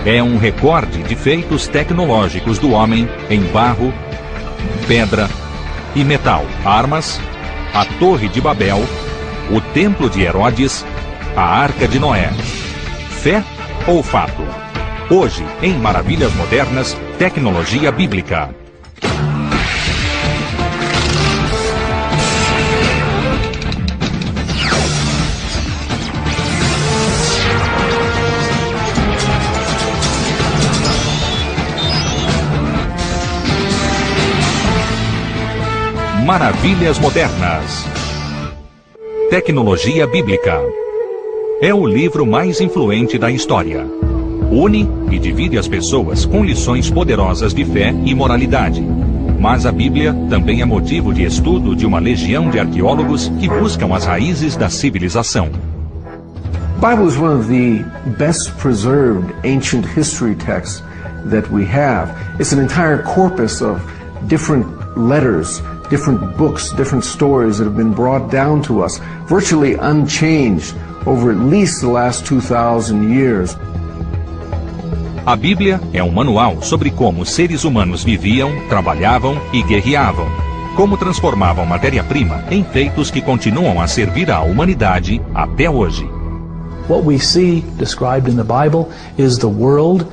é um recorde de feitos tecnológicos do homem em barro, pedra e metal. Armas, a Torre de Babel, o Templo de Herodes, a Arca de Noé. Fé ou fato? Hoje, em Maravilhas Modernas, tecnologia bíblica. Maravilhas Modernas. Tecnologia Bíblica. É o livro mais influente da história. Une e divide as pessoas com lições poderosas de fé e moralidade. Mas a Bíblia também é motivo de estudo de uma legião de arqueólogos que buscam as raízes da civilização. The Bible is one of the best preserved ancient history texts that we have. It's an entire corpus of different letters, different books, different stories that have been brought down to us, virtually unchanged over at least the last 2,000 years. A Bíblia é um manual sobre como seres humanos viviam, trabalhavam e guerreavam. Como transformavam matéria-prima em feitos que continuam a servir à humanidade até hoje. What we see described in the Bible is the world,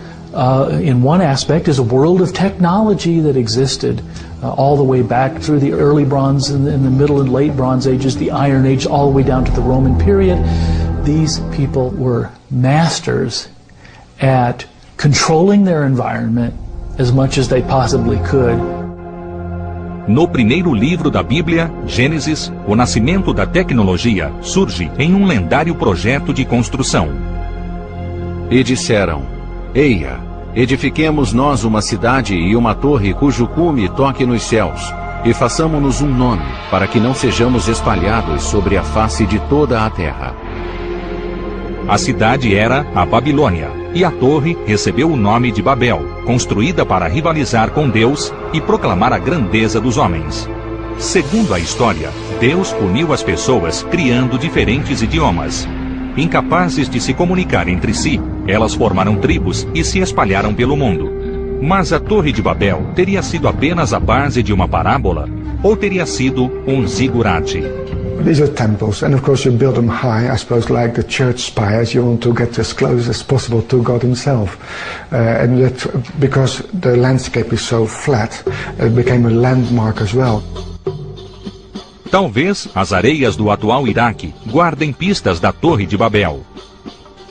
in one aspect, is a world of technology that existed all the way back through the early Bronze and the Middle and Late Bronze Ages, the Iron Age, all the way down to the Roman period. These people were masters at controlling their environment as much as they possibly could. No primeiro livro da Bíblia, Gênesis, o nascimento da tecnologia surge em um lendário projeto de construção. E disseram: Eia, edifiquemos nós uma cidade e uma torre cujo cume toque nos céus, e façamo-nos um nome, para que não sejamos espalhados sobre a face de toda a terra. A cidade era a Babilônia, e a torre recebeu o nome de Babel, construída para rivalizar com Deus e proclamar a grandeza dos homens. Segundo a história, Deus uniu as pessoas criando diferentes idiomas. Incapazes de se comunicar entre si, elas formaram tribos e se espalharam pelo mundo. Mas a Torre de Babel teria sido apenas a base de uma parábola? Ou teria sido um zigurate? These are temples, and of course you build them high, I suppose, like the church spires. You want to get as close as possible to God Himself, and that because the landscape is so flat, it became a landmark as well. Talvez as areias do atual Iraque guardem pistas da Torre de Babel.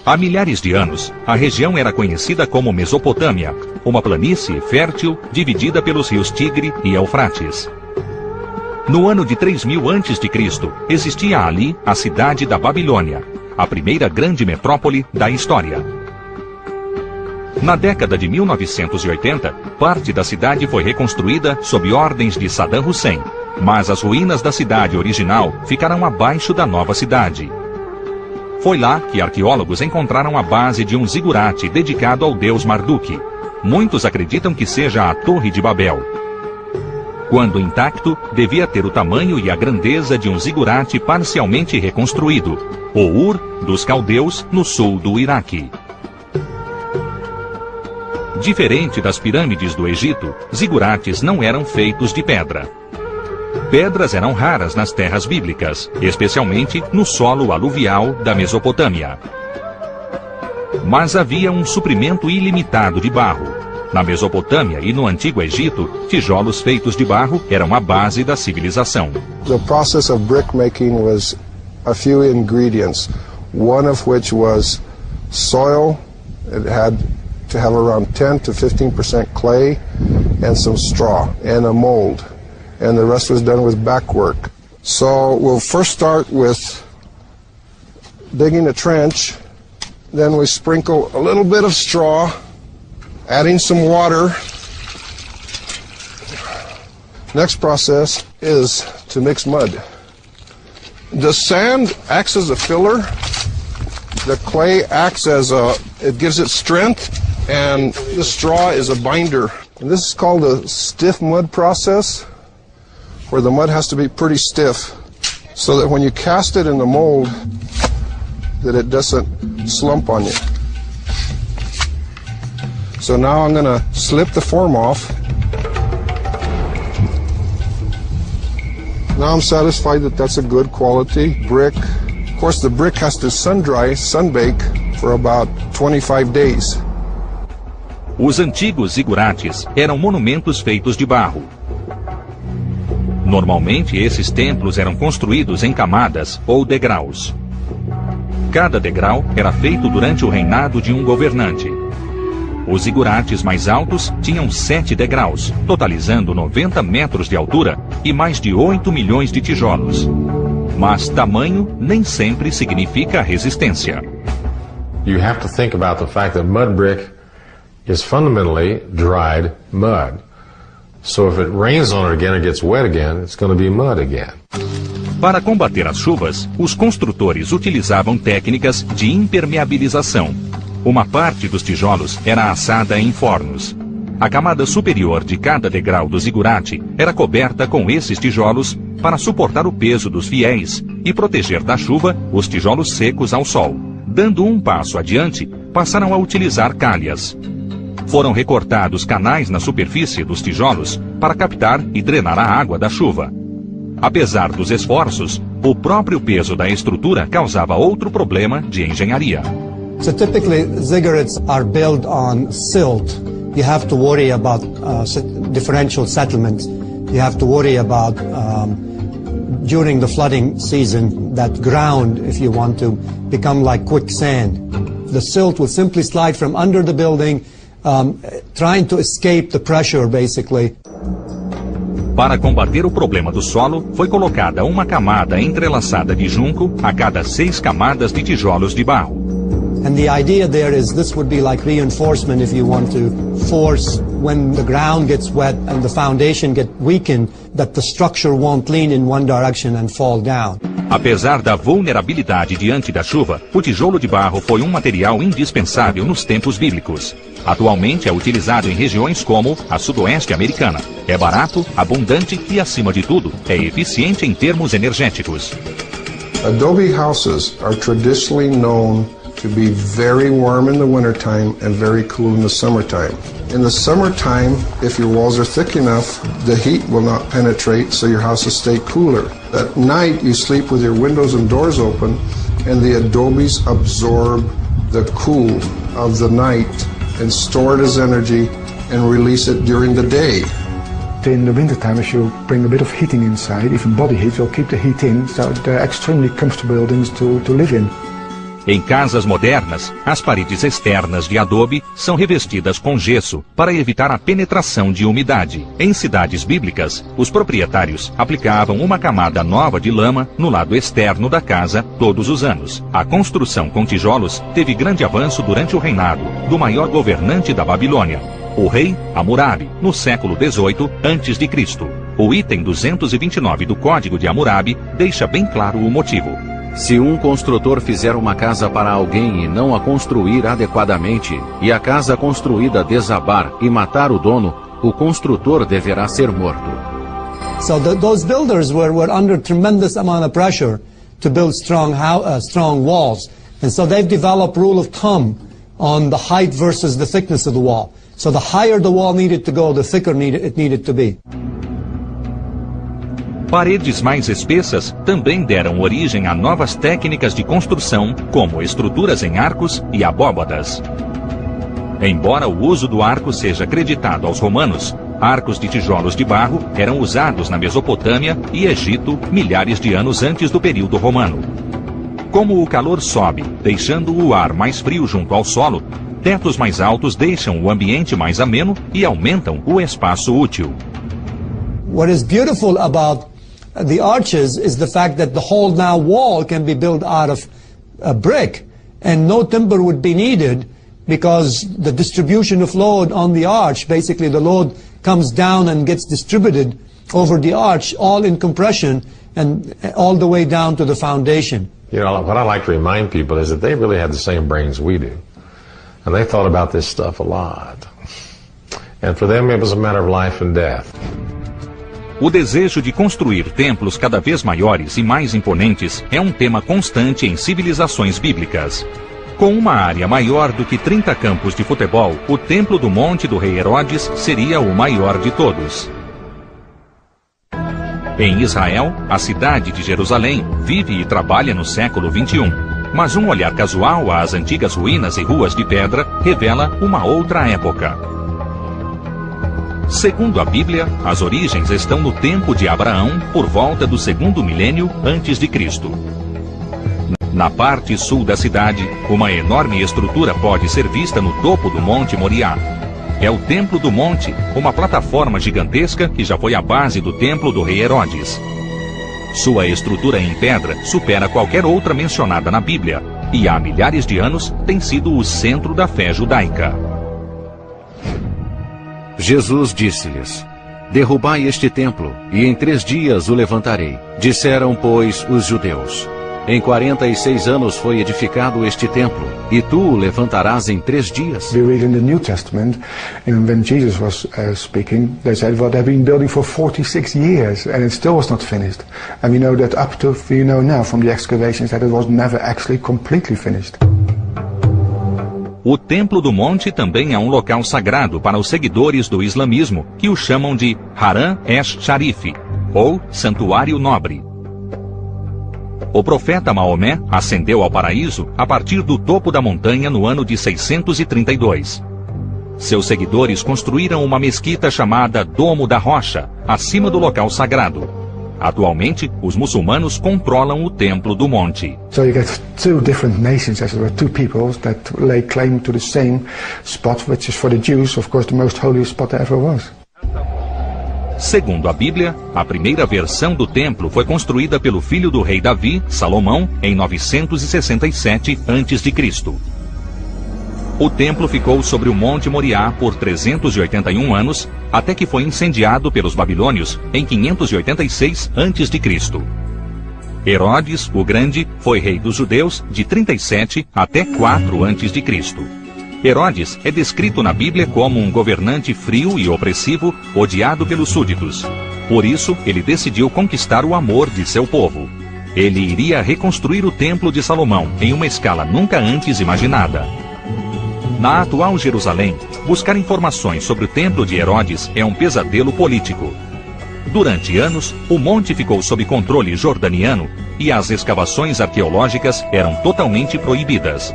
Há milhares de anos, a região era conhecida como Mesopotâmia, uma planície fértil dividida pelos rios Tigre e Eufrates. No ano de 3000 a.C., existia ali a cidade da Babilônia, a primeira grande metrópole da história. Na década de 1980, parte da cidade foi reconstruída sob ordens de Saddam Hussein, mas as ruínas da cidade original ficaram abaixo da nova cidade. Foi lá que arqueólogos encontraram a base de um zigurate dedicado ao deus Marduk. Muitos acreditam que seja a Torre de Babel. Quando intacto, devia ter o tamanho e a grandeza de um zigurate parcialmente reconstruído, o Ur dos Caldeus, no sul do Iraque. Diferente das pirâmides do Egito, zigurates não eram feitos de pedra. Pedras eram raras nas terras bíblicas, especialmente no solo aluvial da Mesopotâmia. Mas havia um suprimento ilimitado de barro. Na Mesopotâmia e no Antigo Egito, tijolos feitos de barro eram a base da civilização. The process of brick making was a few ingredients, one of which was soil. It had to have around 10 to 15% clay and some straw and a mold. And the rest was done with backwork. So we'll first start with digging a trench, then we sprinkle a little bit of straw, adding some water. Next process is to mix mud. The sand acts as a filler. The clay acts as it gives it strength, and the straw is a binder. And this is called a stiff mud process, where the mud has to be pretty stiff, so that when you cast it in the mold, that it doesn't slump on you. So now I'm going to slip the form off. Now I'm satisfied that that's a good quality brick. Of course, the brick has to sun dry, sun bake for about 25 days. Os antigos zigurates eram monumentos feitos de barro. Normalmente, esses templos eram construídos em camadas ou degraus. Cada degrau era feito durante o reinado de um governante. Os zigurates mais altos tinham 7 degraus, totalizando 90 metros de altura e mais de 8 milhões de tijolos. Mas tamanho nem sempre significa resistência. You have to think about the fact that mud brick is fundamentally dried mud. So if it rains on it again or gets wet again, it's going to be mud again. Para combater as chuvas, os construtores utilizavam técnicas de impermeabilização. Uma parte dos tijolos era assada em fornos. A camada superior de cada degrau do zigurate era coberta com esses tijolos para suportar o peso dos fiéis e proteger da chuva os tijolos secos ao sol. Dando um passo adiante, passaram a utilizar calhas. Foram recortados canais na superfície dos tijolos para captar e drenar a água da chuva. Apesar dos esforços, o próprio peso da estrutura causava outro problema de engenharia. So typically ziggurats are built on silt. You have to worry about differential settlement. You have to worry about during the flooding season that ground, if you want to, become like quicksand. The silt will simply slide from under the building, trying to escape the pressure basically. Para combater o problema do solo, foi colocada uma camada entrelaçada de junco a cada 6 camadas de tijolos de barro. And the idea there is this would be like reinforcement if you want to force when the ground gets wet and the foundation gets weakened, that the structure won't lean in one direction and fall down. Apesar da vulnerabilidade diante da chuva, o tijolo de barro foi um material indispensável nos tempos bíblicos. Atualmente é utilizado em regiões como a sudoeste americana. É barato, abundante e, acima de tudo, é eficiente em termos energéticos. Adobe houses are traditionally known to be very warm in the wintertime and very cool in the summertime. In the summertime, if your walls are thick enough, the heat will not penetrate, so your house will stay cooler. At night, you sleep with your windows and doors open, and the adobes absorb the cool of the night and store it as energy and release it during the day. In the wintertime, if you bring a bit of heating inside, even body heat, you'll keep the heat in, so they're extremely comfortable buildings to live in. Em casas modernas, as paredes externas de adobe são revestidas com gesso para evitar a penetração de umidade. Em cidades bíblicas, os proprietários aplicavam uma camada nova de lama no lado externo da casa todos os anos. A construção com tijolos teve grande avanço durante o reinado do maior governante da Babilônia, o rei Hammurabi, no século XVIII a.C. O item 229 do Código de Hammurabi deixa bem claro o motivo. Se um construtor fizer uma casa para alguém e não a construir adequadamente, e a casa construída desabar e matar o dono, o construtor deverá ser morto. So those builders were under tremendous amount of pressure to build strong walls. And so they've developed rule of thumb on the height versus the thickness of the wall. So the higher the wall needed to go, the thicker it needed to be. Paredes mais espessas também deram origem a novas técnicas de construção, como estruturas em arcos e abóbadas. Embora o uso do arco seja acreditado aos romanos, arcos de tijolos de barro eram usados na Mesopotâmia e Egito milhares de anos antes do período romano. Como o calor sobe, deixando o ar mais frio junto ao solo, tetos mais altos deixam o ambiente mais ameno e aumentam o espaço útil. What is beautiful about the arches is the fact that the whole now wall can be built out of brick, and no timber would be needed because the distribution of load on the arch, basically the load comes down and gets distributed over the arch, all in compression and all the way down to the foundation. You know, what I like to remind people is that they really had the same brains we do. And they thought about this stuff a lot. And for them it was a matter of life and death. O desejo de construir templos cada vez maiores e mais imponentes é um tema constante em civilizações bíblicas. Com uma área maior do que 30 campos de futebol, o Templo do Monte do Rei Herodes seria o maior de todos. Em Israel, a cidade de Jerusalém vive e trabalha no século XXI, mas um olhar casual às antigas ruínas e ruas de pedra revela uma outra época. Segundo a Bíblia, as origens estão no tempo de Abraão, por volta do 2º milênio antes de Cristo. Na parte sul da cidade, uma enorme estrutura pode ser vista no topo do Monte Moriá. É o Templo do Monte, uma plataforma gigantesca que já foi a base do Templo do Rei Herodes. Sua estrutura em pedra supera qualquer outra mencionada na Bíblia e há milhares de anos tem sido o centro da fé judaica. Jesus disse-lhes: derrubai este templo, e em 3 dias o levantarei. Disseram, pois, os judeus: em 46 anos foi edificado este templo, e tu o levantarás em 3 dias? We read in the New Testament, when Jesus was speaking, they said, well, they've been building for 46 years, and it still was not finished. And we know that we know now from the excavations that it was never actually completely finished. O Templo do Monte também é um local sagrado para os seguidores do islamismo, que o chamam de Haram esh-Sharif, ou Santuário Nobre. O profeta Maomé ascendeu ao paraíso a partir do topo da montanha no ano de 632. Seus seguidores construíram uma mesquita chamada Domo da Rocha, acima do local sagrado. Atualmente, os muçulmanos controlam o Templo do Monte. So you get 2 different nations, as there were 2 peoples that lay claim to the same spot, which is for the Jews, of course, the most holy spot there ever was. Segundo a Bíblia, a primeira versão do templo foi construída pelo filho do rei Davi, Salomão, em 967 a.C. O templo ficou sobre o Monte Moriá por 381 anos, até que foi incendiado pelos babilônios em 586 a.C. Herodes, o Grande, foi rei dos judeus de 37 até 4 a.C. Herodes é descrito na Bíblia como um governante frio e opressivo, odiado pelos súditos. Por isso, ele decidiu conquistar o amor de seu povo. Ele iria reconstruir o Templo de Salomão em uma escala nunca antes imaginada. Na atual Jerusalém, buscar informações sobre o Templo de Herodes é um pesadelo político. Durante anos, o monte ficou sob controle jordaniano e as escavações arqueológicas eram totalmente proibidas.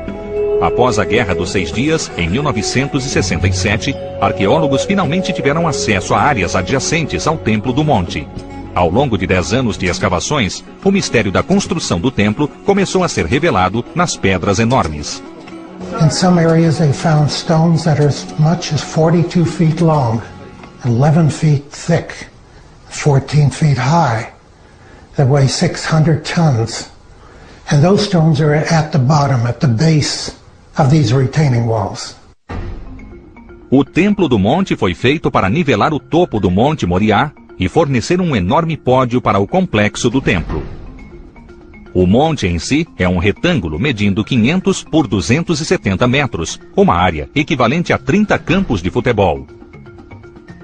Após a Guerra dos 6 Dias, em 1967, arqueólogos finalmente tiveram acesso a áreas adjacentes ao Templo do Monte. Ao longo de 10 anos de escavações, o mistério da construção do templo começou a ser revelado nas pedras enormes. In some areas they found stones that are as much as 42 feet long, 11 feet thick, 14 feet high, that weigh 600 tons. And those stones are at the bottom, at the base of these retaining walls. O Templo do Monte foi feito para nivelar o topo do Monte Moriá e fornecer um enorme pódio para o complexo do templo. O monte em si é um retângulo medindo 500 por 270 metros, uma área equivalente a 30 campos de futebol.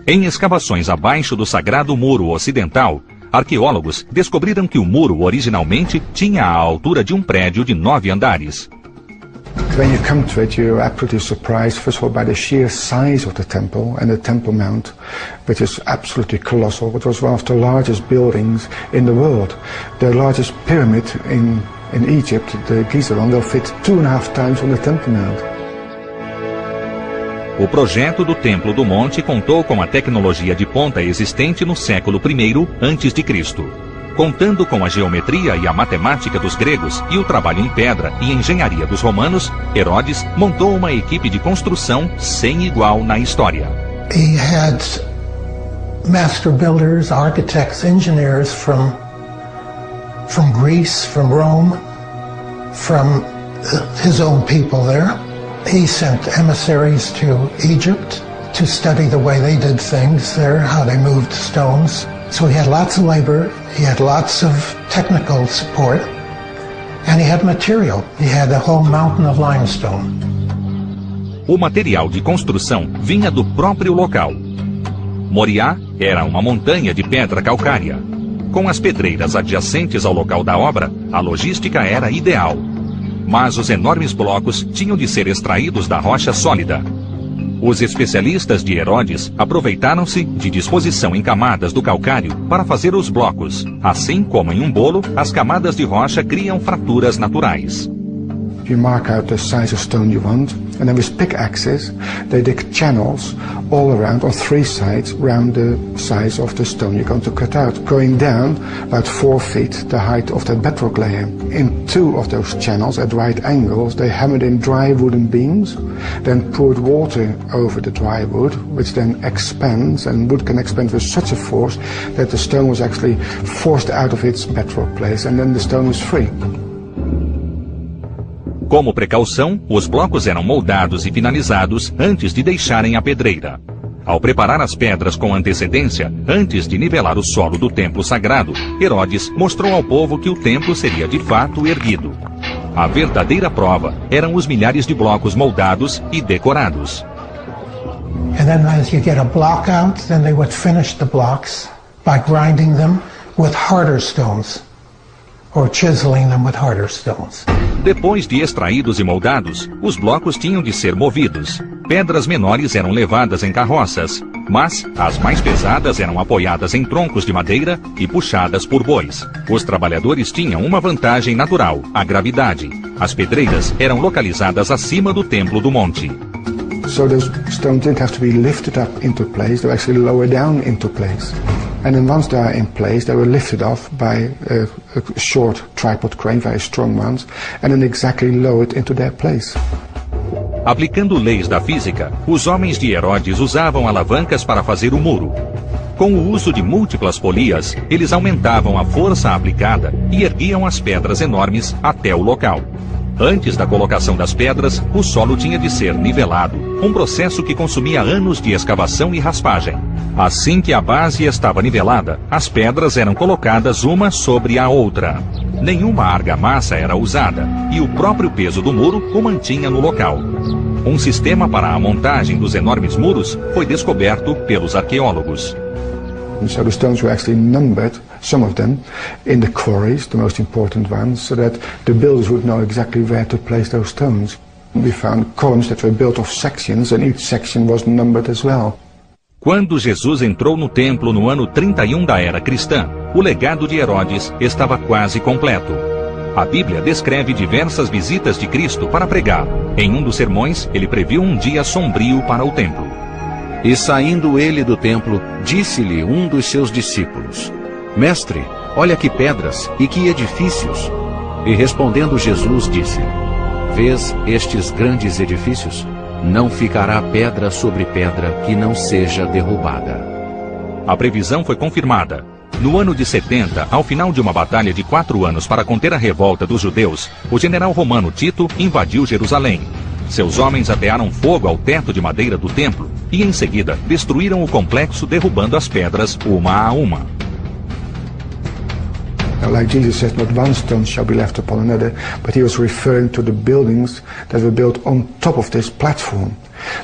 Em escavações abaixo do sagrado muro ocidental, arqueólogos descobriram que o muro originalmente tinha a altura de um prédio de 9 andares. When you come to it, you're absolutely surprised, first of all, by the sheer size of the temple and the Temple Mount, which is absolutely colossal. It was one of the largest buildings in the world. The largest pyramid in Egypt, the Giza one, will fit 2.5 times on the Temple Mount. O projeto do Templo do Monte contou com a tecnologia de ponta existente no século I a.C. Contando com a geometria e a matemática dos gregos e o trabalho em pedra e engenharia dos romanos, Herodes montou uma equipe de construção sem igual na história. He had master builders, architects, engineers from Greece, from Rome, from his own people there. He sent emissaries to Egypt to study the way they did things there, how they moved stones. So he had lots of labor, he had lots of technical support, and he had material. He had a whole mountain of limestone. O material de construção vinha do próprio local. Moriá era uma montanha de pedra calcária. Com as pedreiras adjacentes ao local da obra, a logística era ideal. mas os enormes blocos tinham de ser extraídos da rocha sólida. Os especialistas de Herodes aproveitaram-se de disposição em camadas do calcário para fazer os blocos. Assim como em um bolo, as camadas de rocha criam fraturas naturais. You mark out the size of stone you want, and then with pickaxes, they dig channels all around on 3 sides around the size of the stone you're going to cut out, going down about 4 feet the height of the bedrock layer. In 2 of those channels at right angles, they hammered in dry wooden beams, then poured water over the dry wood, which then expands, and wood can expand with such a force that the stone was actually forced out of its bedrock place, and then the stone was free. Como precaução, os blocos eram moldados e finalizados antes de deixarem a pedreira. Ao preparar as pedras com antecedência, antes de nivelar o solo do templo sagrado, Herodes mostrou ao povo que o templo seria de fato erguido. A verdadeira prova eram os milhares de blocos moldados e decorados. And then as you get a block out, then they would finish the blocks by grinding them with harder stones, or chiseling them with harder stones. Depois de extraídos e moldados, os blocos tinham de ser movidos. Pedras menores eram levadas em carroças, mas as mais pesadas eram apoiadas em troncos de madeira e puxadas por bois. Os trabalhadores tinham uma vantagem natural, a gravidade. As pedreiras eram localizadas acima do templo do monte. So those stones didn't have to be lifted up into place, they were actually lowered down into place. And then once they are in place, they were lifted off by a short tripod crane, very strong ones, and then exactly lowered into their place. Aplicando leis da física, os homens de Herodes usavam alavancas para fazer o muro. Com o uso de múltiplas polias, eles aumentavam a força aplicada e erguiam as pedras enormes até o local. Antes da colocação das pedras, o solo tinha de ser nivelado, um processo que consumia anos de escavação e raspagem. Assim que a base estava nivelada, as pedras eram colocadas uma sobre a outra. Nenhuma argamassa era usada, e o próprio peso do muro o mantinha no local. Um sistema para a montagem dos enormes muros foi descoberto pelos arqueólogos. So the stones were actually numbered, some of them, in the quarries, the most important ones, so that the builders would know exactly where to place those stones. We found columns that were built of sections, and each section was numbered as well. Quando Jesus entrou no templo no ano 31 da era cristã, o legado de Herodes estava quase completo. A Bíblia descreve diversas visitas de Cristo para pregar. Em um dos sermões, ele previu um dia sombrio para o templo. E saindo ele do templo, disse-lhe um dos seus discípulos: Mestre, olha que pedras e que edifícios. E respondendo Jesus, disse-lhe: Vês estes grandes edifícios? Não ficará pedra sobre pedra que não seja derrubada. A previsão foi confirmada. No ano de 70, ao final de uma batalha de 4 anos para conter a revolta dos judeus, o general romano Tito invadiu Jerusalém. Seus homens atearam fogo ao teto de madeira do templo e, em seguida, destruíram o complexo, derrubando as pedras uma a uma. Like Jesus says, not one stone shall be left upon another, but he was referring to the buildings that were built on top of this platform.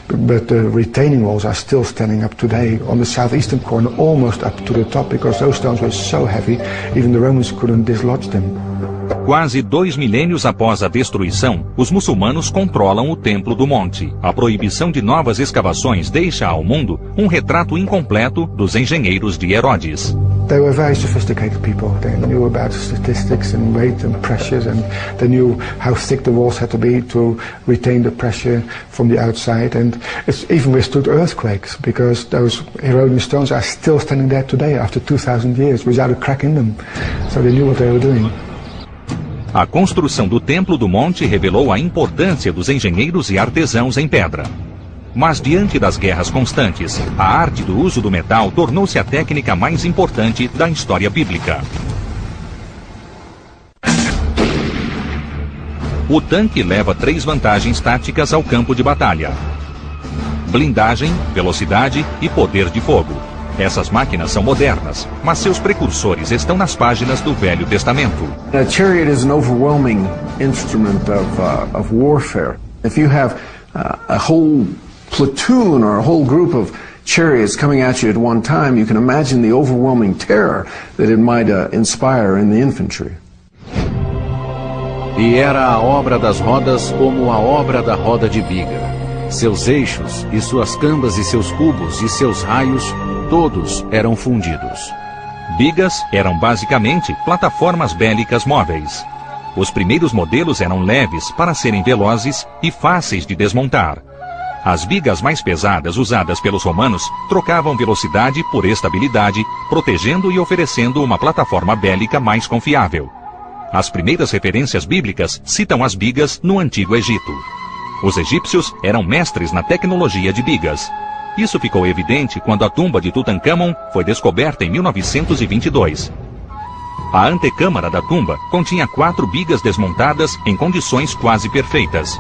But the retaining walls are still standing up today on the southeastern corner, almost up to the top, because those stones were so heavy, even the Romans couldn't dislodge them. Quase 2 milênios após a destruição, os muçulmanos controlam o Templo do Monte. A proibição de novas escavações deixa ao mundo um retrato incompleto dos engenheiros de Herodes. They were very sophisticated people. They knew about statistics and weight and pressures, and they knew how thick the walls had to be to retain the pressure from the outside. And it's even withstood earthquakes, because those Herodian stones are still standing there today after 2,000 years without a crack in them. So they knew what they were doing. A construção do Templo do Monte revelou a importância dos engenheiros e artesãos em pedra. Mas diante das guerras constantes, a arte do uso do metal tornou-se a técnica mais importante da história bíblica. O tanque leva 3 vantagens táticas ao campo de batalha: blindagem, velocidade e poder de fogo. Essas máquinas são modernas, mas seus precursores estão nas páginas do Velho Testamento. A chariot is an overwhelming instrument of warfare. If you have a whole platoon or a whole group of chariots coming at you at one time, you can imagine the overwhelming terror that it might inspire in the infantry. E era a obra das rodas como a obra da roda de biga. Seus eixos, e suas cambas, e seus cubos, e seus raios, todos eram fundidos. Bigas eram basicamente plataformas bélicas móveis. Os primeiros modelos eram leves para serem velozes e fáceis de desmontar. As bigas mais pesadas usadas pelos romanos trocavam velocidade por estabilidade, protegendo e oferecendo uma plataforma bélica mais confiável. As primeiras referências bíblicas citam as bigas no Antigo Egito. Os egípcios eram mestres na tecnologia de bigas. Isso ficou evidente quando a tumba de Tutancâmon foi descoberta em 1922. A antecâmara da tumba continha 4 bigas desmontadas em condições quase perfeitas.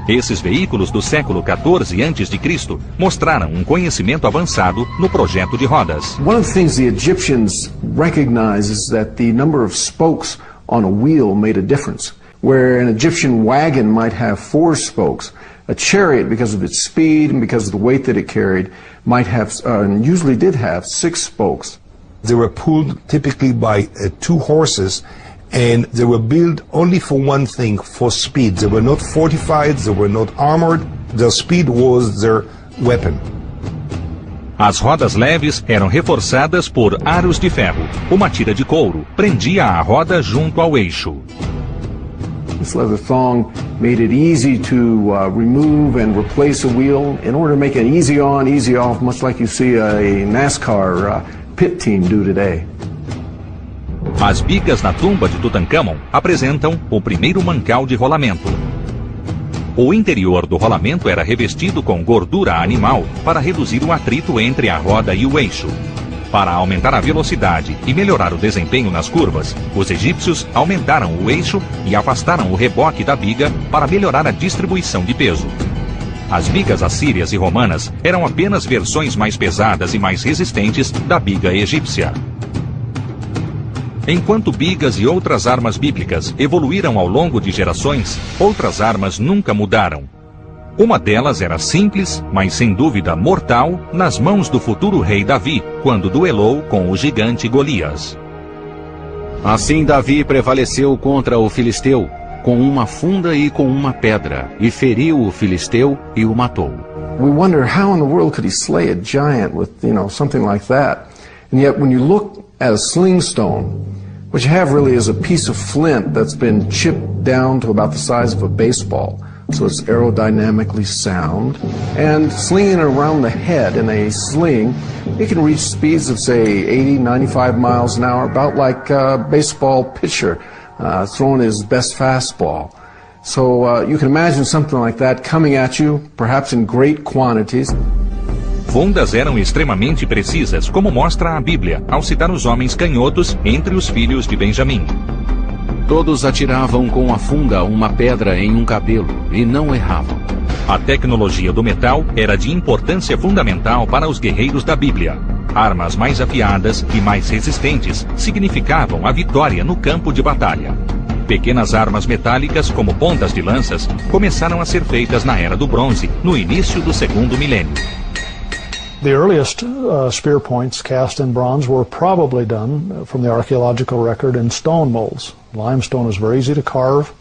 Esses veículos do século XIV a.C. mostraram um conhecimento avançado no projeto de rodas. One of the things the Egyptians recognized is that the number of spokes on a wheel made a difference. Where an Egyptian wagon might have 4 spokes, a chariot, because of its speed and because of the weight that it carried, might have, and usually did have, 6 spokes. They were pulled typically by 2 horses, and they were built only for one thing, for speed. They were not fortified, they were not armored, their speed was their weapon. As rodas leves eram reforçadas por aros de ferro. Uma tira de couro prendia a roda junto ao eixo. This leather thong made it easy to remove and replace a wheel in order to make it easy on, easy off, much like you see a NASCAR pit team do today. As bigas na tumba de Tutancâmon apresentam o primeiro mancal de rolamento. O interior do rolamento era revestido com gordura animal para reduzir o atrito entre a roda e o eixo. Para aumentar a velocidade e melhorar o desempenho nas curvas, os egípcios aumentaram o eixo e afastaram o reboque da biga para melhorar a distribuição de peso. As bigas assírias e romanas eram apenas versões mais pesadas e mais resistentes da biga egípcia. Enquanto bigas e outras armas bíblicas evoluíram ao longo de gerações, outras armas nunca mudaram. Uma delas era simples, mas sem dúvida mortal, nas mãos do futuro rei Davi, quando duelou com o gigante Golias. Assim Davi prevaleceu contra o filisteu, com uma funda e com uma pedra, e feriu o filisteu e o matou. We wonder how in the world could he slay a giant with, something like that. And yet when you look at a sling stone, what you have really is a piece of flint that's been chipped down to about the size of a baseball. So it's aerodynamically sound, and slinging it around the head in a sling, it can reach speeds of, say, 80, 95 miles an hour, about like a baseball pitcher throwing his best fastball. So you can imagine something like that coming at you, perhaps in great quantities. Fundas eram extremamente precisas, como mostra a Bíblia, ao citar os homens canhotos entre os filhos de Benjamim. Todos atiravam com a funda uma pedra em um cabelo, e não erravam. A tecnologia do metal era de importância fundamental para os guerreiros da Bíblia. Armas mais afiadas e mais resistentes significavam a vitória no campo de batalha. Pequenas armas metálicas, como pontas de lanças, começaram a ser feitas na Era do Bronze, no início do 2º milênio. The earliest spear points cast in bronze were probably done from the archaeological record in stone molds. Limestone is very easy to carve.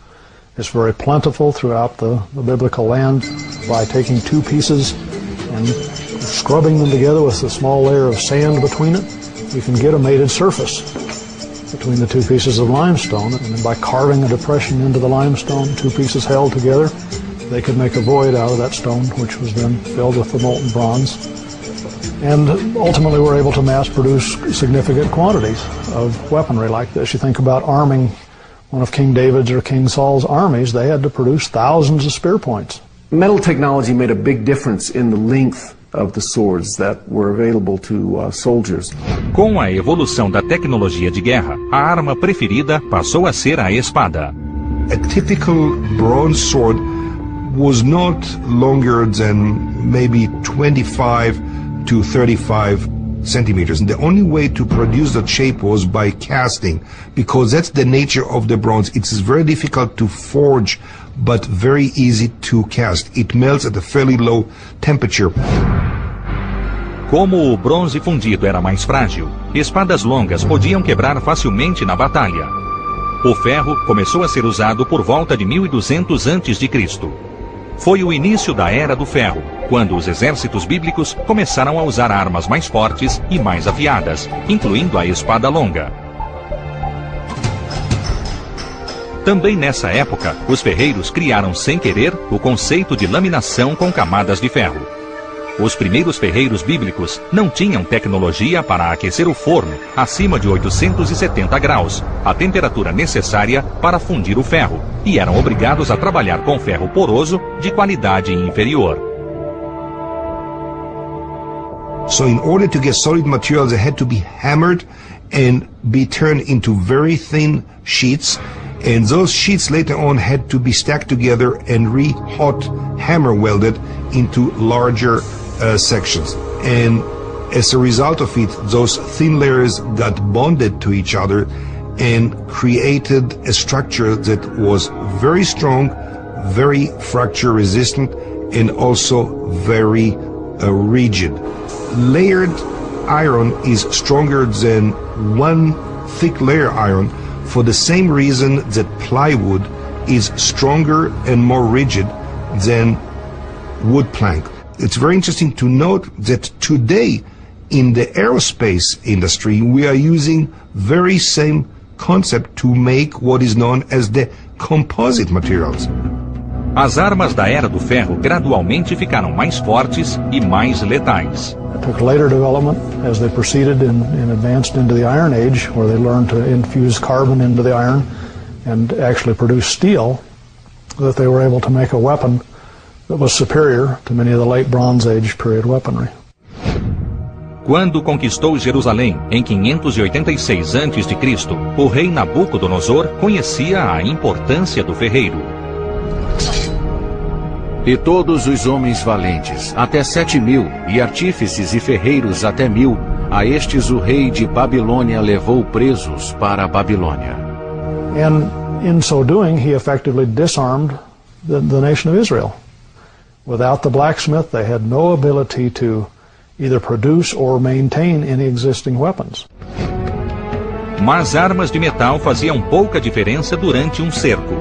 It's very plentiful throughout the biblical land. By taking 2 pieces and scrubbing them together with a small layer of sand between it, you can get a mated surface between the 2 pieces of limestone. And then by carving a depression into the limestone, 2 pieces held together, they could make a void out of that stone, which was then filled with the molten bronze. And ultimately were able to mass produce significant quantities of weaponry like this. You think about arming one of King David's or King Saul's armies, they had to produce thousands of spear points. Metal technology made a big difference in the length of the swords that were available to soldiers. Com a evolução da tecnologia de guerra, a arma preferida passou a ser a espada. A typical bronze sword was not longer than maybe 25 to 35 centimeters. And the only way to produce that shape was by casting, because that's the nature of the bronze. It's very difficult to forge, but very easy to cast. It melts at a fairly low temperature. Como o bronze fundido era mais frágil, espadas longas podiam quebrar facilmente na batalha. O ferro começou a ser usado por volta de 1200 a.C. Foi o início da Era do Ferro, quando os exércitos bíblicos começaram a usar armas mais fortes e mais afiadas, incluindo a espada longa. Também nessa época, os ferreiros criaram sem querer o conceito de laminação com camadas de ferro. Os primeiros ferreiros bíblicos não tinham tecnologia para aquecer o forno acima de 870 graus, a temperatura necessária para fundir o ferro, e eram obrigados a trabalhar com ferro poroso de qualidade inferior. So in order to get solid materials, they had to be hammered and be turned into very thin sheets. And those sheets later on had to be stacked together and re-hot hammer welded into larger sections. And as a result of it, those thin layers got bonded to each other and created a structure that was very strong, very fracture resistant, and also very rigid. Layered iron is stronger than one thick layer iron, for the same reason that plywood is stronger and more rigid than wood plank. It's very interesting to note that today in the aerospace industry we are using very same concept to make what is known as the composite materials. As armas da Era do Ferro gradualmente ficaram mais fortes e mais letais. It took later development as they proceeded and advanced into the Iron Age, where they learned to infuse carbon into the iron and actually produce steel, that they were able to make a weapon that was superior to many of the late Bronze Age period weaponry. Quando conquistou Jerusalém em 586 a.C., o rei Nabucodonosor conhecia a importância do ferreiro. E todos os homens valentes, até 7.000, e artífices e ferreiros até 1.000, a estes o rei de Babilônia levou presos para a Babilônia. And in so doing, he effectively disarmed the nation of Israel. Without the blacksmith, they had no ability to either produce or maintain any existing weapons. Mas armas de metal faziam pouca diferença durante um cerco.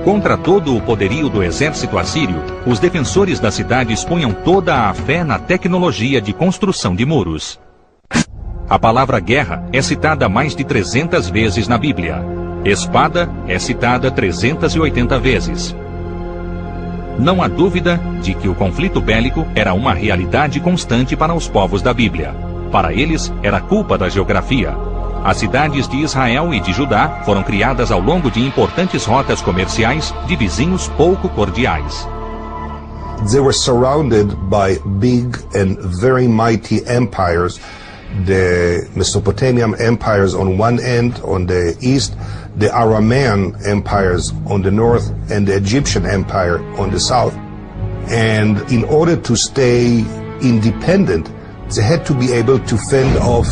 Contra todo o poderio do exército assírio, os defensores da cidade expunham toda a fé na tecnologia de construção de muros. A palavra guerra é citada mais de 300 vezes na Bíblia. Espada é citada 380 vezes. Não há dúvida de que o conflito bélico era uma realidade constante para os povos da Bíblia. Para eles, era culpa da geografia. As cidades de Israel e de Judá foram criadas ao longo de importantes rotas comerciais de vizinhos pouco cordiais. They were surrounded by big and very mighty empires, the Mesopotamian empires on one end, on the east, the Aramean empires on the north, and the Egyptian empire on the south. And in order to stay independent, they had to be able to fend off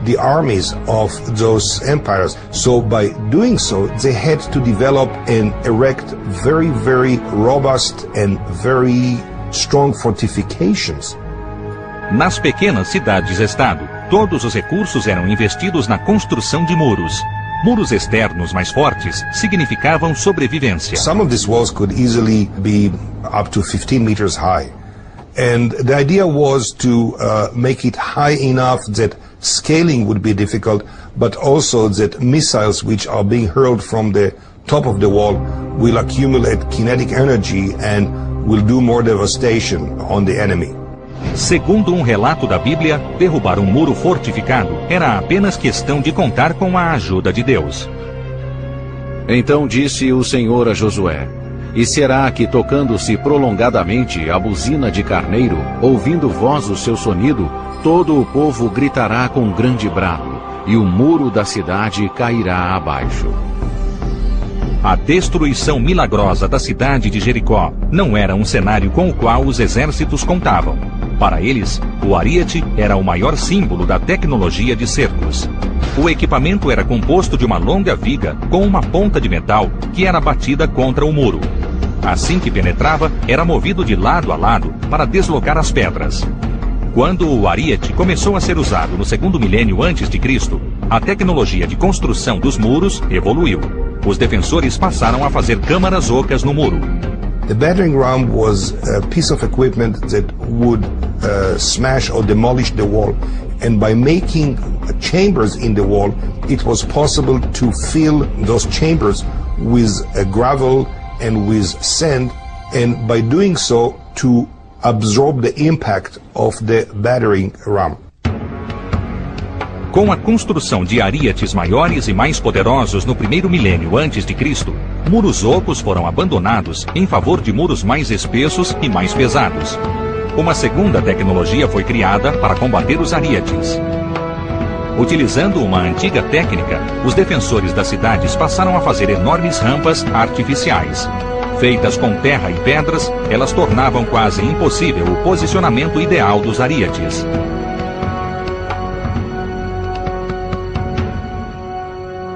the armies of those empires. So by doing so, they had to develop and erect very, very robust and very strong fortifications. Nas pequenas cidades-estado, todos os recursos eram investidos na construção de muros. Muros externos mais fortes significavam sobrevivência. Some of these walls could easily be up to 15 meters high. And the idea was to make it high enough that scaling would be difficult, but also that missiles which are being hurled from the top of the wall will accumulate kinetic energy and will do more devastation on the enemy. Segundo um relato da Bíblia, derrubar um muro fortificado era apenas questão de contar com a ajuda de Deus. Então disse o Senhor a Josué: E será que, tocando-se prolongadamente a buzina de carneiro, ouvindo vós o seu sonido, todo o povo gritará com grande brado, e o muro da cidade cairá abaixo. A destruição milagrosa da cidade de Jericó não era um cenário com o qual os exércitos contavam. Para eles, o ariete era o maior símbolo da tecnologia de cercos. O equipamento era composto de uma longa viga com uma ponta de metal que era batida contra o muro. Assim que penetrava, era movido de lado a lado para deslocar as pedras. Quando o ariete começou a ser usado no segundo milênio antes de Cristo, a tecnologia de construção dos muros evoluiu. os defensores passaram a fazer câmaras ocas no muro. The battering ram was a piece of equipment that would smash or demolish the wall. And by making chambers in the wall, it was possible to fill those chambers with gravel and with sand, and by doing so, to absorb the impact of the battering ram. Com a construção de ariates maiores e mais poderosos no primeiro milênio antes de Cristo, muros ocos foram abandonados em favor de muros mais espessos e mais pesados. Uma segunda tecnologia foi criada para combater os ariates. Utilizando uma antiga técnica, os defensores das cidades passaram a fazer enormes rampas artificiais. Feitas com terra e pedras, elas tornavam quase impossível o posicionamento ideal dos ariates.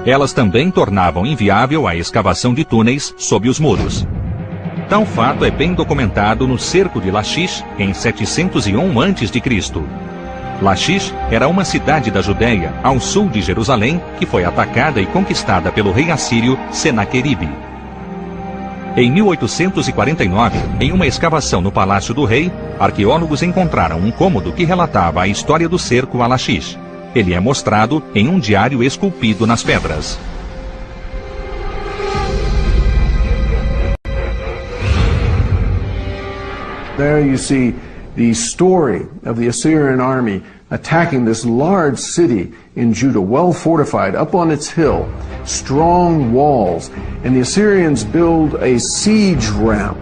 Elas também tornavam inviável a escavação de túneis sob os muros. Tal fato é bem documentado no cerco de Lachish, em 701 a.C. Lachish era uma cidade da Judéia, ao sul de Jerusalém, que foi atacada e conquistada pelo rei assírio Senaqueribe. Em 1849, em uma escavação no Palácio do Rei, arqueólogos encontraram um cômodo que relatava a história do cerco a Lachish. Ele é mostrado em um diário esculpido nas pedras. There you see the story of the Assyrian army attacking this large city in Judah, well fortified, up on its hill, strong walls, and the Assyrians build a siege ramp,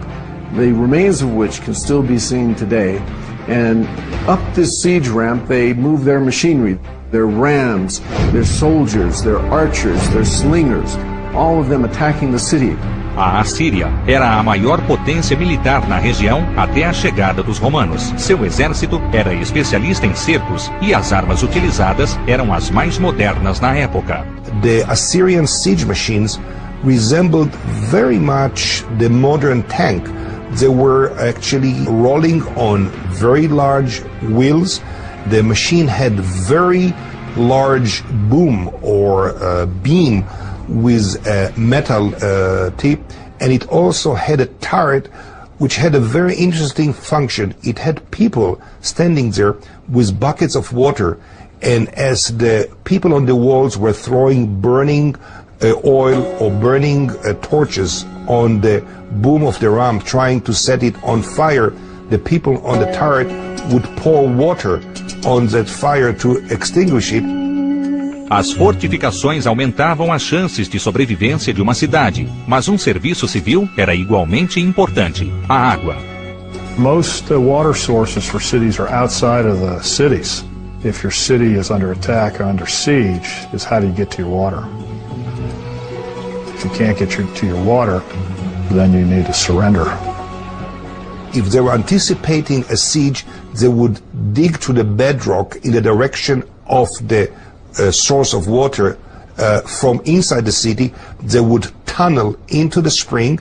the remains of which can still be seen today. And up this siege ramp they move their machinery, their rams, their soldiers, their archers, their slingers, all of them attacking the city. A Assíria era a maior potência militar na região até a chegada dos romanos. Seu exército era especialista em cercos e as armas utilizadas eram as mais modernas na época. The Assyrian siege machines resembled very much the modern tank. They were actually rolling on very large wheels. The machine had very large boom or beam with a metal tip, and it also had a turret which had a very interesting function. It had people standing there with buckets of water, and as the people on the walls were throwing burning oil or burning torches on the boom of the ram, trying to set it on fire, the people on the turret would pour water on that fire to extinguish it. As fortificações aumentavam as chances de sobrevivência de uma cidade, mas um serviço civil era igualmente importante: a água. Most water sources for cities are outside of the cities. If your city is under attack or under siege, is how do you get to your water? If you can't get to your water, then you need to surrender. If they were anticipating a siege, they would dig to the bedrock in the direction of the source of water from inside the city. They would tunnel into the spring,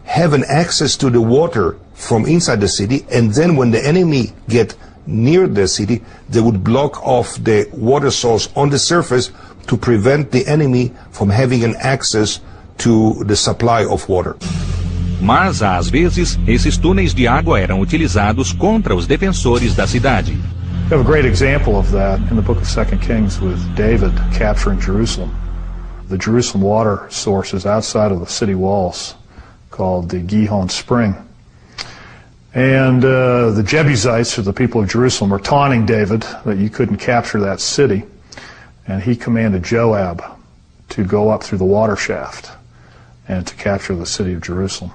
have an access to the water from inside the city, and then when the enemy get near the city, they would block off the water source on the surface to prevent the enemy from having an access to the supply of water. Mas, às vezes, esses túneis de água eram utilizados contra os defensores da cidade. We have a great example of that in the book of 2 Kings with David capturing Jerusalem. The Jerusalem water source is outside of the city walls, called the Gihon Spring. And the Jebusites, or the people of Jerusalem, were taunting David that you couldn't capture that city. And he commanded Joab to go up through the water shaft and to capture the city of Jerusalem.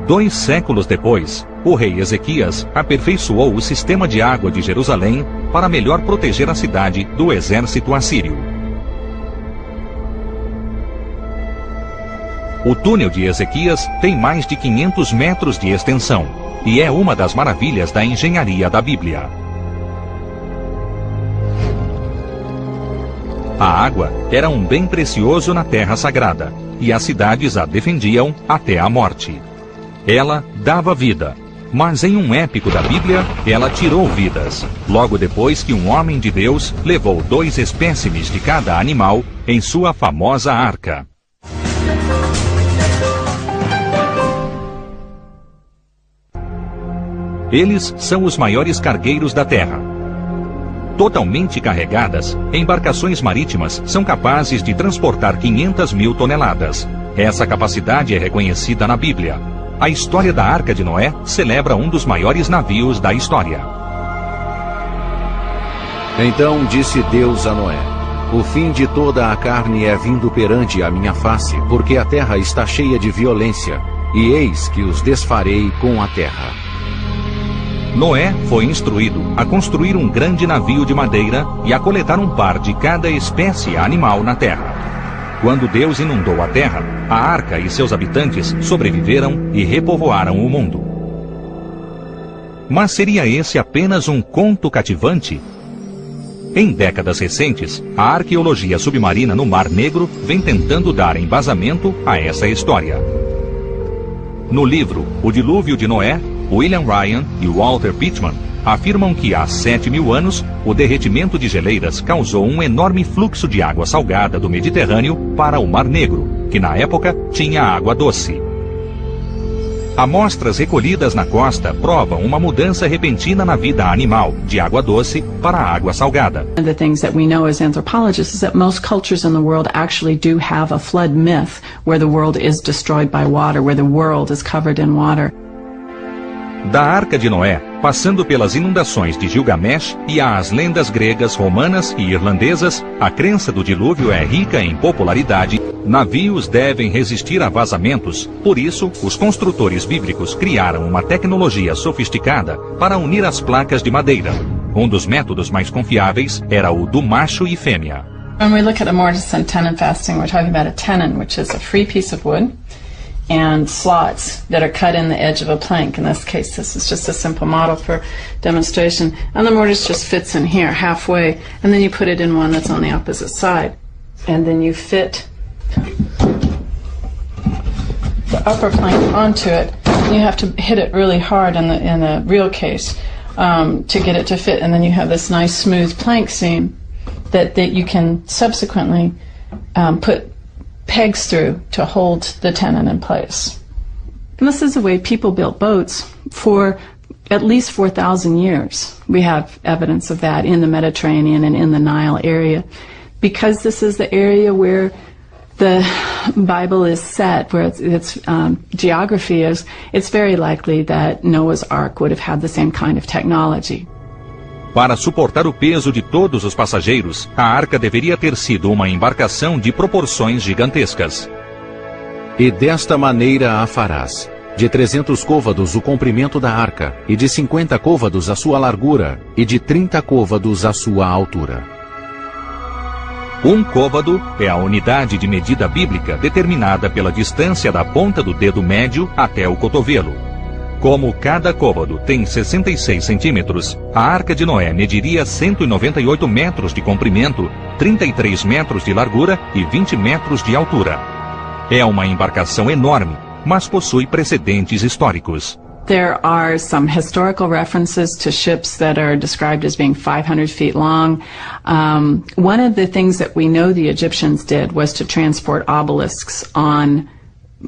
2 séculos depois, o rei Ezequias aperfeiçoou o sistema de água de Jerusalém para melhor proteger a cidade do exército assírio. O túnel de Ezequias tem mais de 500 metros de extensão e é uma das maravilhas da engenharia da Bíblia. A água era um bem precioso na terra sagrada e as cidades a defendiam até a morte. Ela dava vida, mas em um épico da Bíblia, ela tirou vidas, logo depois que um homem de Deus levou 2 espécimes de cada animal em sua famosa arca. Eles são os maiores cargueiros da Terra. Totalmente carregadas, embarcações marítimas são capazes de transportar 500.000 toneladas. Essa capacidade é reconhecida na Bíblia. A história da Arca de Noé celebra um dos maiores navios da história. Então disse Deus a Noé: o fim de toda a carne é vindo perante a minha face, porque a terra está cheia de violência, e eis que os desfarei com a terra. Noé foi instruído a construir um grande navio de madeira e a coletar um par de cada espécie animal na terra. Quando Deus inundou a terra, a arca e seus habitantes sobreviveram e repovoaram o mundo. Mas seria esse apenas um conto cativante? Em décadas recentes, a arqueologia submarina no Mar Negro vem tentando dar embasamento a essa história. No livro O Dilúvio de Noé, William Ryan e Walter Pittman afirmam que há 7.000 anos, o derretimento de geleiras causou um enorme fluxo de água salgada do Mediterrâneo para o Mar Negro, que na época tinha água doce. Amostras recolhidas na costa provam uma mudança repentina na vida animal, de água doce para água salgada. One of the things that we know as anthropologists is that most cultures in the world actually do have a flood myth, where the world is destroyed by water, where the world is covered in water. Da Arca de Noé, passando pelas inundações de Gilgamesh e às lendas gregas, romanas e irlandesas, a crença do dilúvio é rica em popularidade. Navios devem resistir a vazamentos, por isso, os construtores bíblicos criaram uma tecnologia sofisticada para unir as placas de madeira. Um dos métodos mais confiáveis era o do macho e fêmea. When we look at a mortise and tenon fastening, we're talking about a tenon, which is a free piece of wood, and slots that are cut in the edge of a plank. In this case, this is just a simple model for demonstration. And the mortise just fits in here halfway, and then you put it in one that's on the opposite side. And then you fit the upper plank onto it. And you have to hit it really hard in the real case to get it to fit. And then you have this nice smooth plank seam that you can subsequently put pegs through to hold the tenon in place. And this is the way people built boats for at least 4,000 years. We have evidence of that in the Mediterranean and in the Nile area, because this is the area where the Bible is set, where its geography is. It's very likely that Noah's Ark would have had the same kind of technology. Para suportar o peso de todos os passageiros, a arca deveria ter sido uma embarcação de proporções gigantescas. E desta maneira a farás: de 300 côvados o comprimento da arca, e de 50 côvados a sua largura, e de 30 côvados a sua altura. Um côvado é a unidade de medida bíblica determinada pela distância da ponta do dedo médio até o cotovelo. Como cada côvado tem 66 centímetros, a Arca de Noé mediria 198 metros de comprimento, 33 metros de largura e 20 metros de altura. É uma embarcação enorme, mas possui precedentes históricos. There are some historical references to ships that are described as being 500 feet long. One of the things that we know the Egyptians did was to transport obelisks on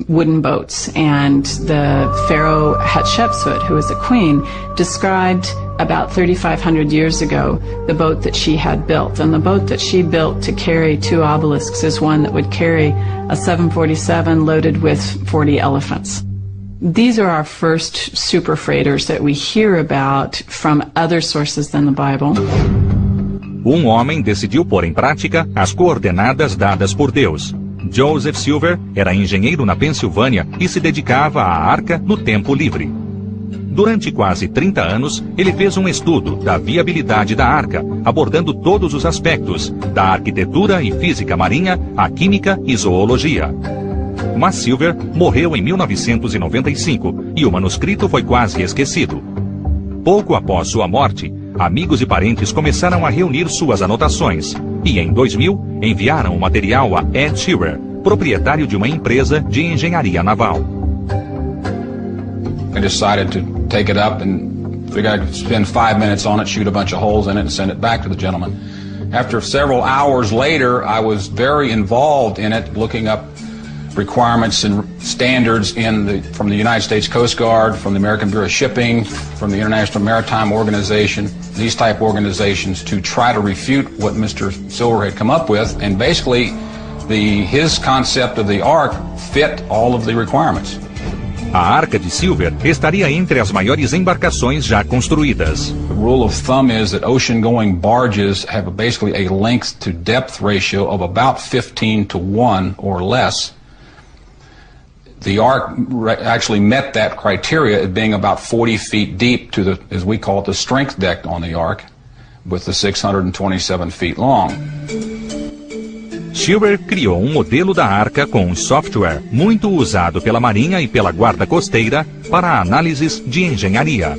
wooden boats, and the pharaoh Hatshepsut, who was a queen, described about 3,500 years ago the boat that she had built, and the boat that she built to carry 2 obelisks is one that would carry a 747 loaded with 40 elephants. These are our first super freighters that we hear about from other sources than the Bible. Um homem decidiu pôr em prática as coordenadas dadas por Deus. Joseph Silver era engenheiro na Pensilvânia e se dedicava à arca no tempo livre. Durante quase 30 anos, ele fez um estudo da viabilidade da arca, abordando todos os aspectos, da arquitetura e física marinha, à química e zoologia. Mas Silver morreu em 1995 e o manuscrito foi quase esquecido. Pouco após sua morte, amigos e parentes começaram a reunir suas anotações e, em 2000, enviaram o material a Ed Shearer, proprietário de uma empresa de engenharia naval. I decided to take it up and figured I'd spend 5 minutes on it, shoot a bunch of holes in it and send it back to the gentleman. After several hours later, I was very involved in it, looking up requirements and standards from the United States Coast Guard, from the American Bureau of Shipping, from the International Maritime Organization, these type organizations, to try to refute what Mr. Silver had come up with, and basically his concept of the Ark fit all of the requirements. A Arca de Silver estaria entre as maiores embarcações já construídas. The rule of thumb is that ocean-going barges have basically a length-to-depth ratio of about 15:1 or less. The Ark actually met that criteria, it being about 40 feet deep to as we call it, the strength deck on the Ark, with the 627 feet long. Silver criou modelo da arca com um software muito usado pela Marinha e pela Guarda Costeira para análises de engenharia.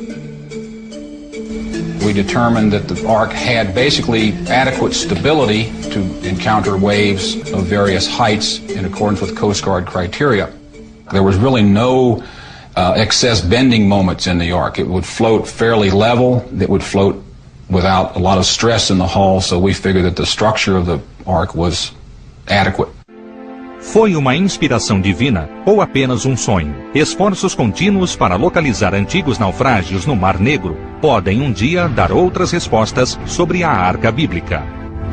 We determined that the Ark had basically adequate stability to encounter waves of various heights in accordance with Coast Guard criteria. There was really no excess bending moments in the Ark. It would float fairly level. It would float without a lot of stress in the hull, so we figured that the structure of the Ark was adequate. Foi uma inspiração divina ou apenas um sonho? Esforços contínuos para localizar antigos naufrágios no Mar Negro podem um dia dar outras respostas sobre a Arca Bíblica.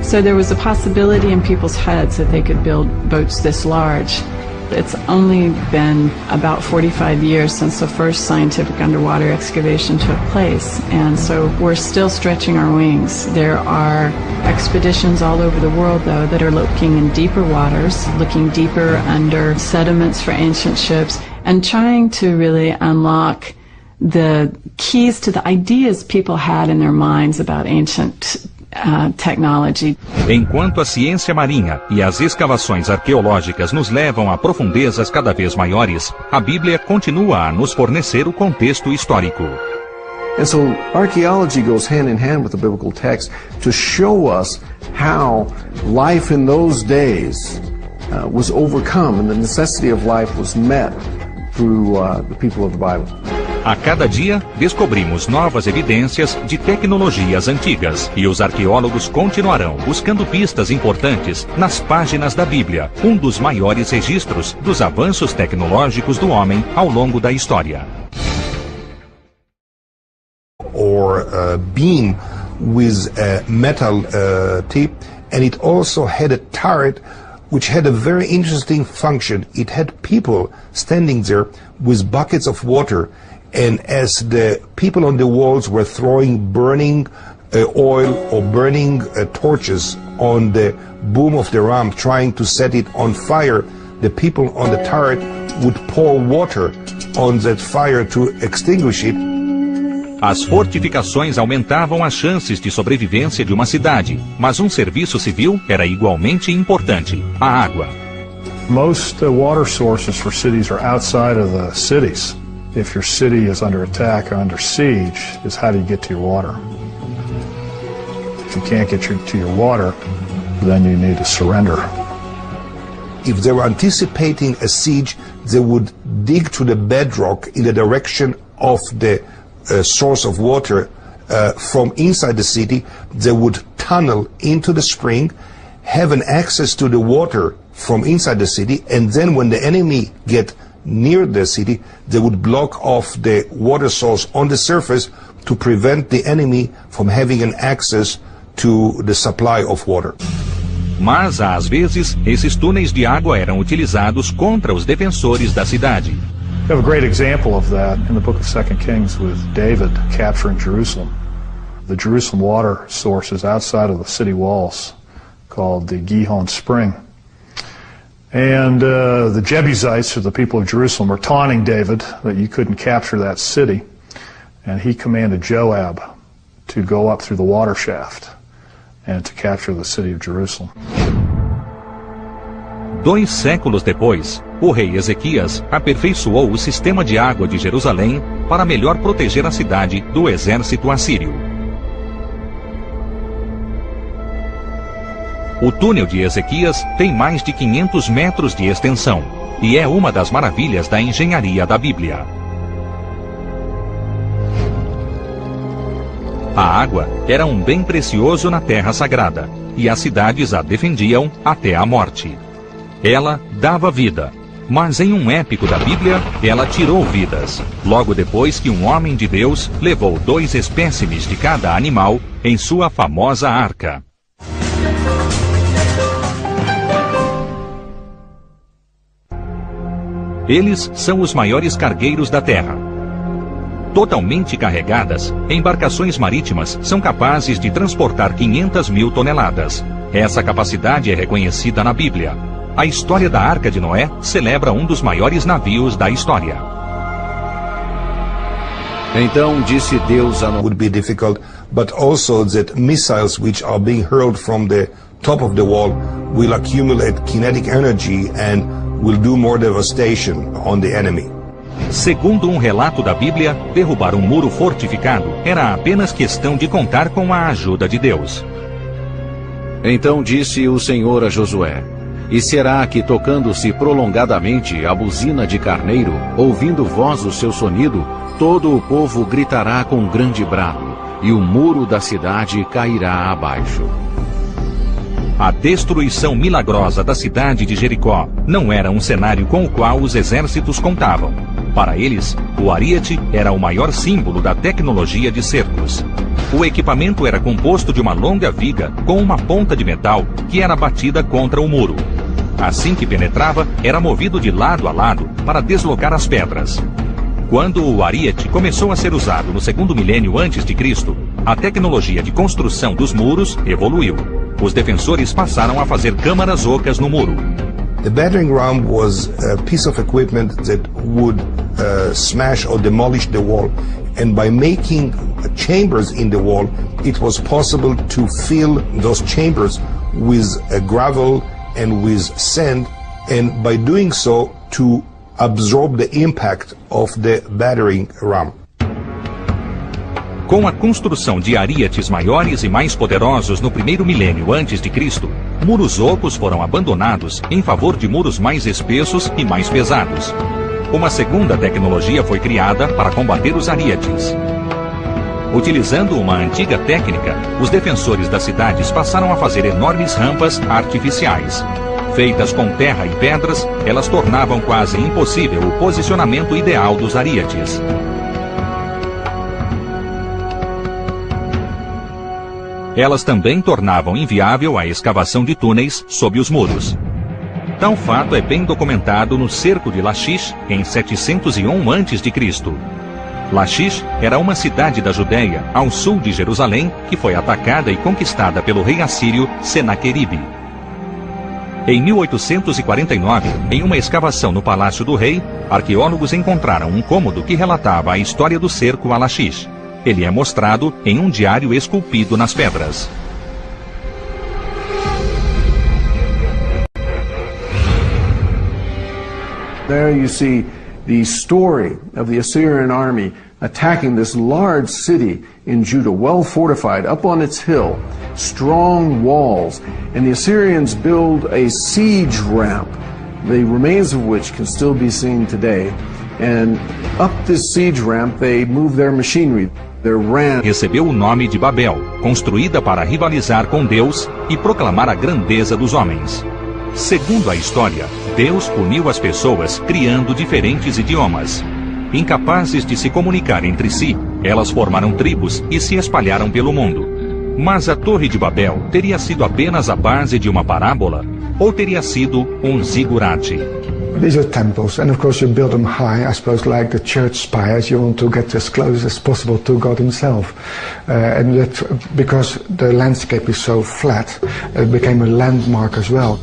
So there was a possibility in people's heads that they could build boats this large. It's only been about 45 years since the first scientific underwater excavation took place, and so we're still stretching our wings. There are expeditions all over the world, though, that are looking in deeper waters, looking deeper under sediments for ancient ships, and trying to really unlock the keys to the ideas people had in their minds about ancient technology. Enquanto a ciência marinha e as escavações arqueológicas nos levam a profundezas cada vez maiores, a Bíblia continua a nos fornecer o contexto histórico. And so archaeology goes hand in hand with the biblical text to show us how life in those days was overcome and the necessity of life was met through the people of the Bible. A cada dia, descobrimos novas evidências de tecnologias antigas e os arqueólogos continuarão buscando pistas importantes nas páginas da Bíblia, um dos maiores registros dos avanços tecnológicos do homem ao longo da história. Or a beam with a metal tip, and it also had a turret which had a very interesting function. It had people standing there with buckets of water, and as the people on the walls were throwing burning oil or burning torches on the boom of the ram, trying to set it on fire, the people on the turret would pour water on that fire to extinguish it. As fortificações aumentavam as chances de sobrevivência de uma cidade, mas um serviço civil era igualmente importante: a água. Most water sources for cities are outside of the cities. If your city is under attack or under siege, is how do you get to your water? If you can't get to your water, then you need to surrender. If they were anticipating a siege, they would dig to the bedrock in the direction of the source of water from inside the city. They would tunnel into the spring, have an access to the water from inside the city, and then when the enemy get near the city, they would block off the water source on the surface to prevent the enemy from having an access to the supply of water. Mas, às vezes, esses túneis de água eram utilizados contra os defensores da cidade. We have a great example of that in the book of 2 Kings with David capturing Jerusalem. The Jerusalem water source is outside of the city walls, called the Gihon Spring. And the Jebusites, or the people of Jerusalem, were taunting David that you couldn't capture that city. And he commanded Joab to go up through the water shaft and to capture the city of Jerusalem. 2 séculos depois, o rei Ezequias aperfeiçoou o sistema de água de Jerusalém para melhor proteger a cidade do exército assírio. O túnel de Ezequias tem mais de 500 metros de extensão e é uma das maravilhas da engenharia da Bíblia. A água era um bem precioso na terra sagrada, e as cidades a defendiam até a morte. Ela dava vida, mas em um épico da Bíblia, ela tirou vidas, logo depois que um homem de Deus levou 2 espécimes de cada animal em sua famosa arca. Eles são os maiores cargueiros da terra. Totalmente carregadas, embarcações marítimas são capazes de transportar 500.000 toneladas. Essa capacidade é reconhecida na Bíblia. A história da Arca de Noé celebra um dos maiores navios da história. Então disse Deus a Noé: would be difficult, but also that missiles which are being hurled from the top of the wall will accumulate kinetic energy and will do more devastation on the enemy. Segundo um relato da Bíblia, derrubar um muro fortificado era apenas questão de contar com a ajuda de Deus. Então disse o Senhor a Josué: e será que, tocando-se prolongadamente a buzina de carneiro, ouvindo vós o seu sonido, todo o povo gritará com grande brado, e o muro da cidade cairá abaixo. A destruição milagrosa da cidade de Jericó não era um cenário com o qual os exércitos contavam. Para eles, o ariete era o maior símbolo da tecnologia de cercos. O equipamento era composto de uma longa viga com uma ponta de metal que era batida contra o muro. Assim que penetrava, era movido de lado a lado para deslocar as pedras. Quando o ariete começou a ser usado no 2º milênio antes de Cristo, a tecnologia de construção dos muros evoluiu. Os defensores passaram a fazer câmaras ocas no muro. The battering ram was a piece of equipment that would smash or demolish the wall, and by making chambers in the wall, it was possible to fill those chambers with gravel and with sand, and by doing so to absorb the impact of the battering ram. Com a construção de arietes maiores e mais poderosos no 1º milênio antes de Cristo, muros ocos foram abandonados em favor de muros mais espessos e mais pesados. Uma segunda tecnologia foi criada para combater os arietes. Utilizando uma antiga técnica, os defensores das cidades passaram a fazer enormes rampas artificiais. Feitas com terra e pedras, elas tornavam quase impossível o posicionamento ideal dos arietes. Elas também tornavam inviável a escavação de túneis sob os muros. Tal fato é bem documentado no cerco de Lachish, em 701 a.C. Lachish era uma cidade da Judéia, ao sul de Jerusalém, que foi atacada e conquistada pelo rei assírio Senaqueribe. Em 1849, em uma escavação no Palácio do Rei, arqueólogos encontraram um cômodo que relatava a história do cerco a Lachish. Ele é mostrado em um diário esculpido nas pedras. There you see the story of the Assyrian army attacking this large city in Judah, well fortified, up on its hill, strong walls, and the Assyrians build a siege ramp, the remains of which can still be seen today. And up this siege ramp they move their machinery. Recebeu o nome de Babel, construída para rivalizar com Deus e proclamar a grandeza dos homens. Segundo a história, Deus puniu as pessoas criando diferentes idiomas. Incapazes de se comunicar entre si, elas formaram tribos e se espalharam pelo mundo. Mas a Torre de Babel teria sido apenas a base de uma parábola? Ou teria sido um zigurate? These are temples, and of course you build them high, I suppose, like the church spires. You want to get as close as possible to God Himself. And that, because the landscape is so flat, it became a landmark as well.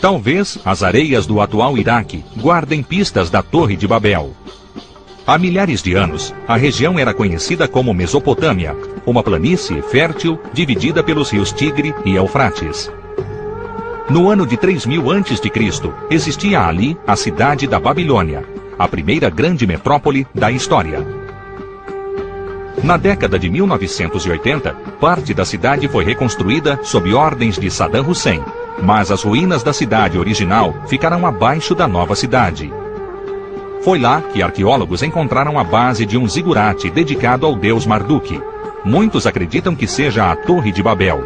Talvez as areias do atual Iraque guardem pistas da Torre de Babel. Há milhares de anos, a região era conhecida como Mesopotâmia, uma planície fértil dividida pelos rios Tigre e Eufrates. No ano de 3000 a.C., existia ali a cidade da Babilônia, a primeira grande metrópole da história. Na década de 1980, parte da cidade foi reconstruída sob ordens de Saddam Hussein, mas as ruínas da cidade original ficaram abaixo da nova cidade. Foi lá que arqueólogos encontraram a base de um zigurate dedicado ao deus Marduk. Muitos acreditam que seja a Torre de Babel.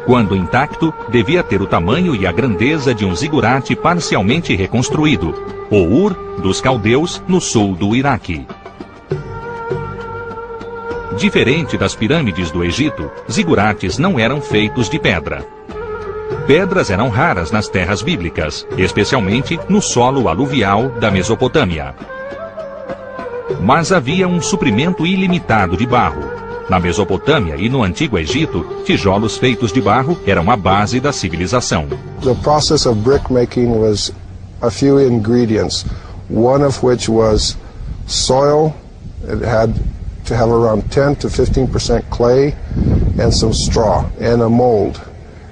Quando intacto, devia ter o tamanho e a grandeza de um zigurate parcialmente reconstruído, o Ur dos Caldeus, no sul do Iraque. Diferente das pirâmides do Egito, zigurates não eram feitos de pedra. Pedras eram raras nas terras bíblicas, especialmente no solo aluvial da Mesopotâmia. Mas havia um suprimento ilimitado de barro. Na Mesopotâmia e no Antigo Egito, tijolos feitos de barro eram a base da civilização. The process of brick making was a few ingredients, one of which was soil. It had to have around 10 to 15% clay and some straw and a mold.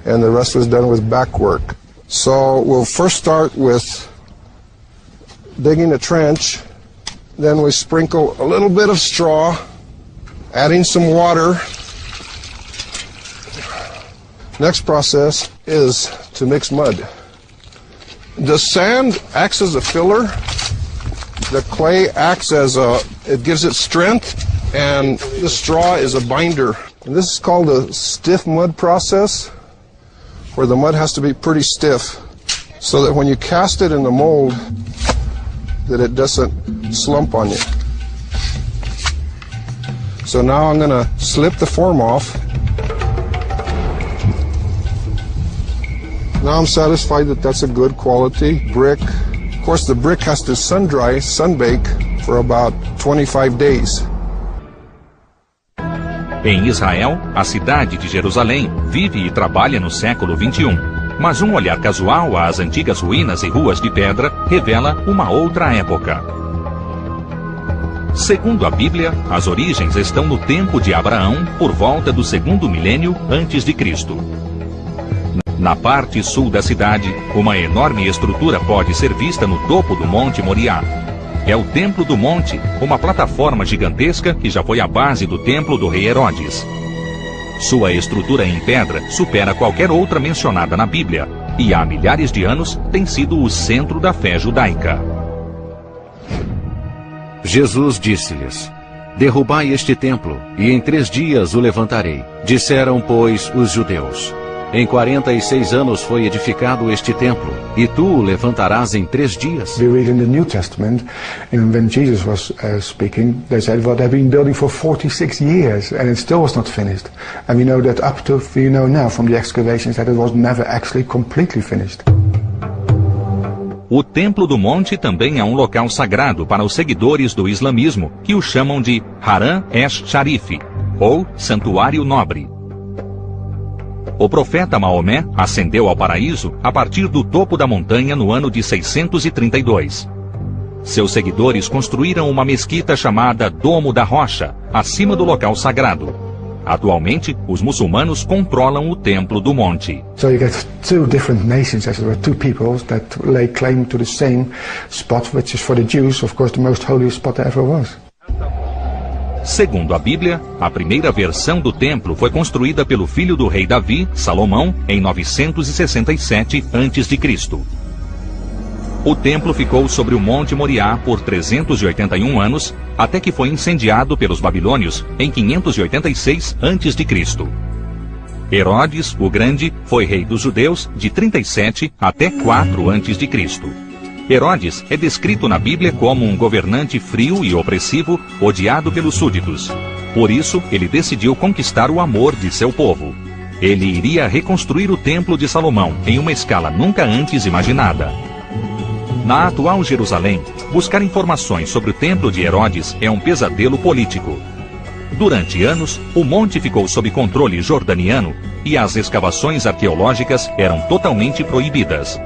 And the rest was done with backwork. So we'll first start with digging a trench, then we sprinkle a little bit of straw, adding some water. Next process is to mix mud. The sand acts as a filler, the clay acts as it gives it strength, and the straw is a binder. And this is called a stiff mud process, where the mud has to be pretty stiff so that when you cast it in the mold that it doesn't slump on you. So now I'm going to slip the form off. Now I'm satisfied that that's a good quality brick. Of course, the brick has to sun dry, sun bake for about 25 days. Em Israel, a cidade de Jerusalém vive e trabalha no século XXI. Mas um olhar casual às antigas ruínas e ruas de pedra revela uma outra época. Segundo a Bíblia, as origens estão no tempo de Abraão, por volta do 2º milênio antes de Cristo. Na parte sul da cidade, uma enorme estrutura pode ser vista no topo do Monte Moriá. É o Templo do Monte, uma plataforma gigantesca que já foi a base do templo do rei Herodes. Sua estrutura em pedra supera qualquer outra mencionada na Bíblia, e há milhares de anos tem sido o centro da fé judaica. Jesus disse-lhes: derrubai este templo, e em 3 dias o levantarei. Disseram, pois, os judeus: em 46 anos foi edificado este templo, e tu o levantarás em 3 dias? We read in the New Testament, and when Jesus was speaking, they said, well, they've been building for 46 years, and it still was not finished. And we know that we know now from the excavations that it was never actually completely finished. O Templo do Monte também é um local sagrado para os seguidores do islamismo, que o chamam de Haram esh-Sharif, ou Santuário Nobre. O profeta Maomé ascendeu ao paraíso a partir do topo da montanha no ano de 632. Seus seguidores construíram uma mesquita chamada Domo da Rocha, acima do local sagrado. Atualmente, os muçulmanos controlam o Templo do Monte. So you get 2 different nations, as it were, 2 peoples that lay claim to the same spot, which is for the Jews, of course, the most holy spot there ever was. Segundo a Bíblia, a primeira versão do templo foi construída pelo filho do rei Davi, Salomão, em 967 a.C. O templo ficou sobre o Monte Moriá por 381 anos, até que foi incendiado pelos babilônios em 586 a.C. Herodes, o Grande, foi rei dos judeus de 37 até 4 a.C. Herodes é descrito na Bíblia como um governante frio e opressivo, odiado pelos súditos. Por isso, ele decidiu conquistar o amor de seu povo. Ele iria reconstruir o Templo de Salomão em uma escala nunca antes imaginada. Na atual Jerusalém, buscar informações sobre o Templo de Herodes é um pesadelo político. Durante anos, o monte ficou sob controle jordaniano e as escavações arqueológicas eram totalmente proibidas.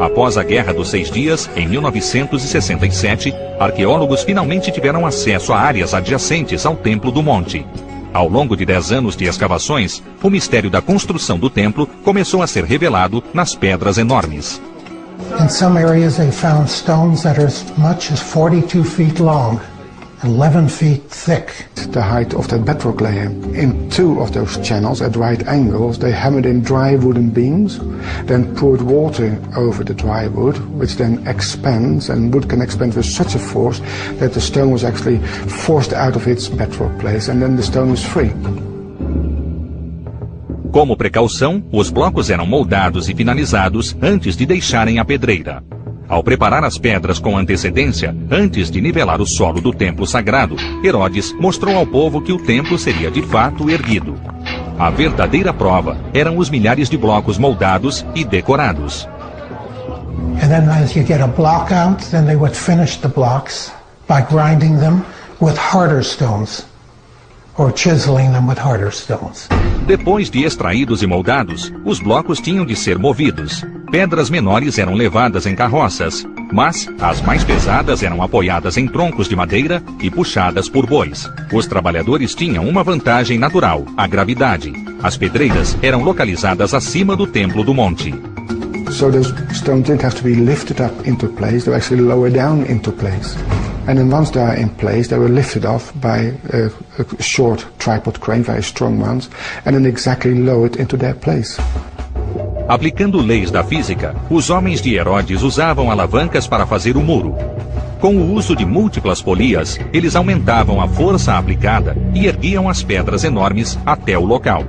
Após a Guerra dos 6 Dias, em 1967, arqueólogos finalmente tiveram acesso a áreas adjacentes ao Templo do Monte. Ao longo de 10 anos de escavações, o mistério da construção do templo começou a ser revelado nas pedras enormes. In some areas they found stones that are as much as 42 feet long. 11 feet thick. The height of that bedrock layer. In two of those channels at right angles, they hammered in dry wooden beams, then poured water over the dry wood, which then expands, and wood can expand with such a force that the stone was actually forced out of its bedrock place, and then the stone was free. Como precaução, os blocos eram moldados e finalizados antes de deixarem a pedreira. Ao preparar as pedras com antecedência, antes de nivelar o solo do templo sagrado, Herodes mostrou ao povo que o templo seria de fato erguido. A verdadeira prova eram os milhares de blocos moldados e decorados. And then as you get a block out, then they would finish the blocks by grinding them with harder stones, or chiseling them with harder stones. Depois de extraídos e moldados, os blocos tinham de ser movidos. Pedras menores eram levadas em carroças, mas as mais pesadas eram apoiadas em troncos de madeira e puxadas por bois. Os trabalhadores tinham uma vantagem natural, a gravidade. As pedreiras eram localizadas acima do templo do monte. So those stones didn't have to be lifted up into place, they were actually lowered down into place. And then once they are in place, they were lifted off by a short tripod crane, very strong ones, and then exactly lowered into their place. Aplicando leis da física, os homens de Herodes usavam alavancas para fazer o muro. Com o uso de múltiplas polias, eles aumentavam a força aplicada e erguiam as pedras enormes até o local.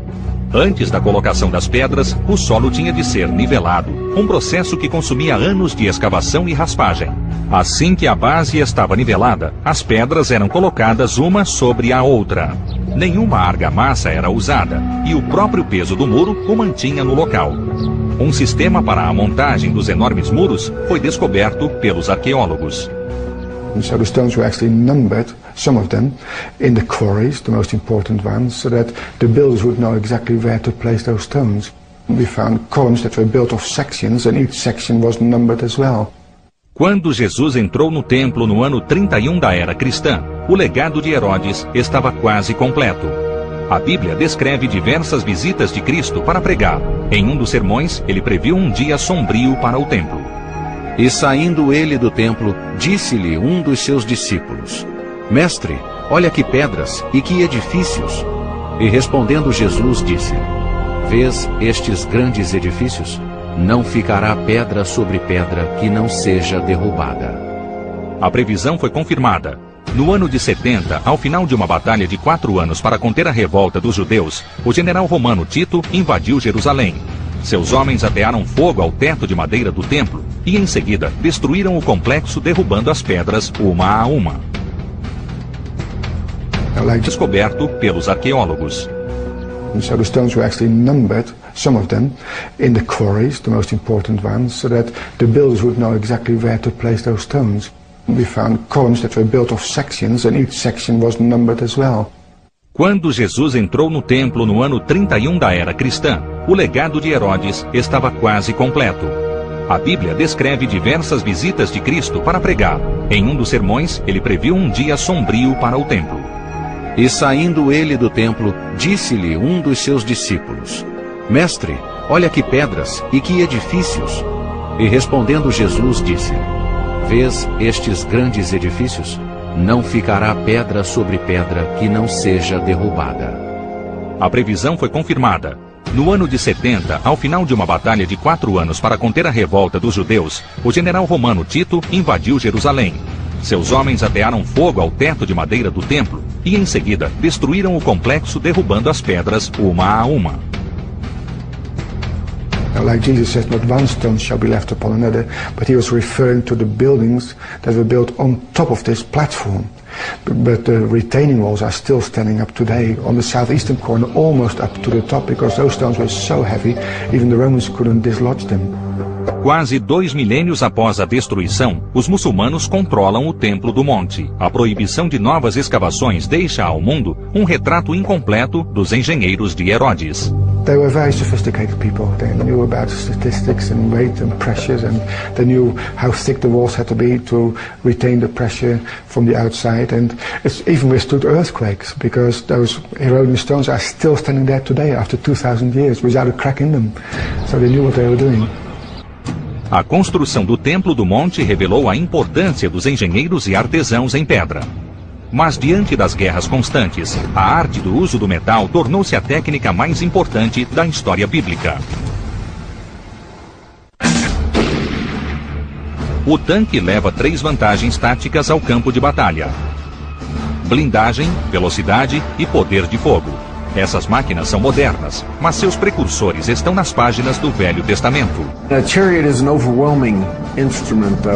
Antes da colocação das pedras, o solo tinha de ser nivelado, um processo que consumia anos de escavação e raspagem. Assim que a base estava nivelada, as pedras eram colocadas uma sobre a outra. Nenhuma argamassa era usada, e o próprio peso do muro o mantinha no local. Um sistema para a montagem dos enormes muros foi descoberto pelos arqueólogos. So the stones were actually numbered, some of them, in the quarries, the most important ones, so that the builders would know exactly where to place those stones. We found columns that were built of sections, and each section was numbered as well. Quando Jesus entrou no templo no ano 31 da era cristã, o legado de Herodes estava quase completo. A Bíblia descreve diversas visitas de Cristo para pregar. Em um dos sermões, ele previu um dia sombrio para o templo. E saindo ele do templo, disse-lhe um dos seus discípulos: Mestre, olha que pedras e que edifícios. E respondendo Jesus disse-lhe: Vês estes grandes edifícios? Não ficará pedra sobre pedra que não seja derrubada. A previsão foi confirmada. No ano de 70, ao final de uma batalha de 4 anos para conter a revolta dos judeus, o general romano Tito invadiu Jerusalém. Seus homens atearam fogo ao teto de madeira do templo e, em seguida, destruíram o complexo, derrubando as pedras uma a uma. Descoberto pelos arqueólogos. So the stones were actually numbered, some of them, in the quarries, the most important ones, so that the builders would know exactly where to place those stones. We found columns that were built of sections, and each section was numbered as well. Quando Jesus entrou no templo no ano 31 da era cristã, o legado de Herodes estava quase completo. A Bíblia descreve diversas visitas de Cristo para pregar. Em um dos sermões, ele previu um dia sombrio para o templo. E saindo ele do templo, disse-lhe um dos seus discípulos: Mestre, olha que pedras e que edifícios. E respondendo Jesus disse-lhe: Vês estes grandes edifícios? Não ficará pedra sobre pedra que não seja derrubada. A previsão foi confirmada. No ano de 70, ao final de uma batalha de 4 anos para conter a revolta dos judeus, o general romano Tito invadiu Jerusalém. Seus homens atearam fogo ao teto de madeira do templo e, em seguida, destruíram o complexo, derrubando as pedras uma a uma. Like Jesus says, not one stone shall be left upon another, but he was referring to the buildings that were built on top of this platform. But the retaining walls are still standing up today on the southeastern corner, almost up to the top, because those stones were so heavy, even the Romans couldn't dislodge them. Quase 2 milênios após a destruição, os muçulmanos controlam o Templo do Monte. A proibição de novas escavações deixa ao mundo um retrato incompleto dos engenheiros de Herodes. They were very sophisticated people. They knew about statistics and weight and pressures, and they knew how thick the walls had to be to retain the pressure from the outside. And it's even withstood earthquakes, because those Herodian stones are still standing there today after 2,000 years without a crack in them. So they knew what they were doing. A construção do Templo do Monte revelou a importância dos engenheiros e artesãos em pedra. Mas diante das guerras constantes, a arte do uso do metal tornou-se a técnica mais importante da história bíblica. O tanque leva 3 vantagens táticas ao campo de batalha: blindagem, velocidade e poder de fogo. Essas máquinas são modernas, mas seus precursores estão nas páginas do Velho Testamento. A chariot is an overwhelming instrument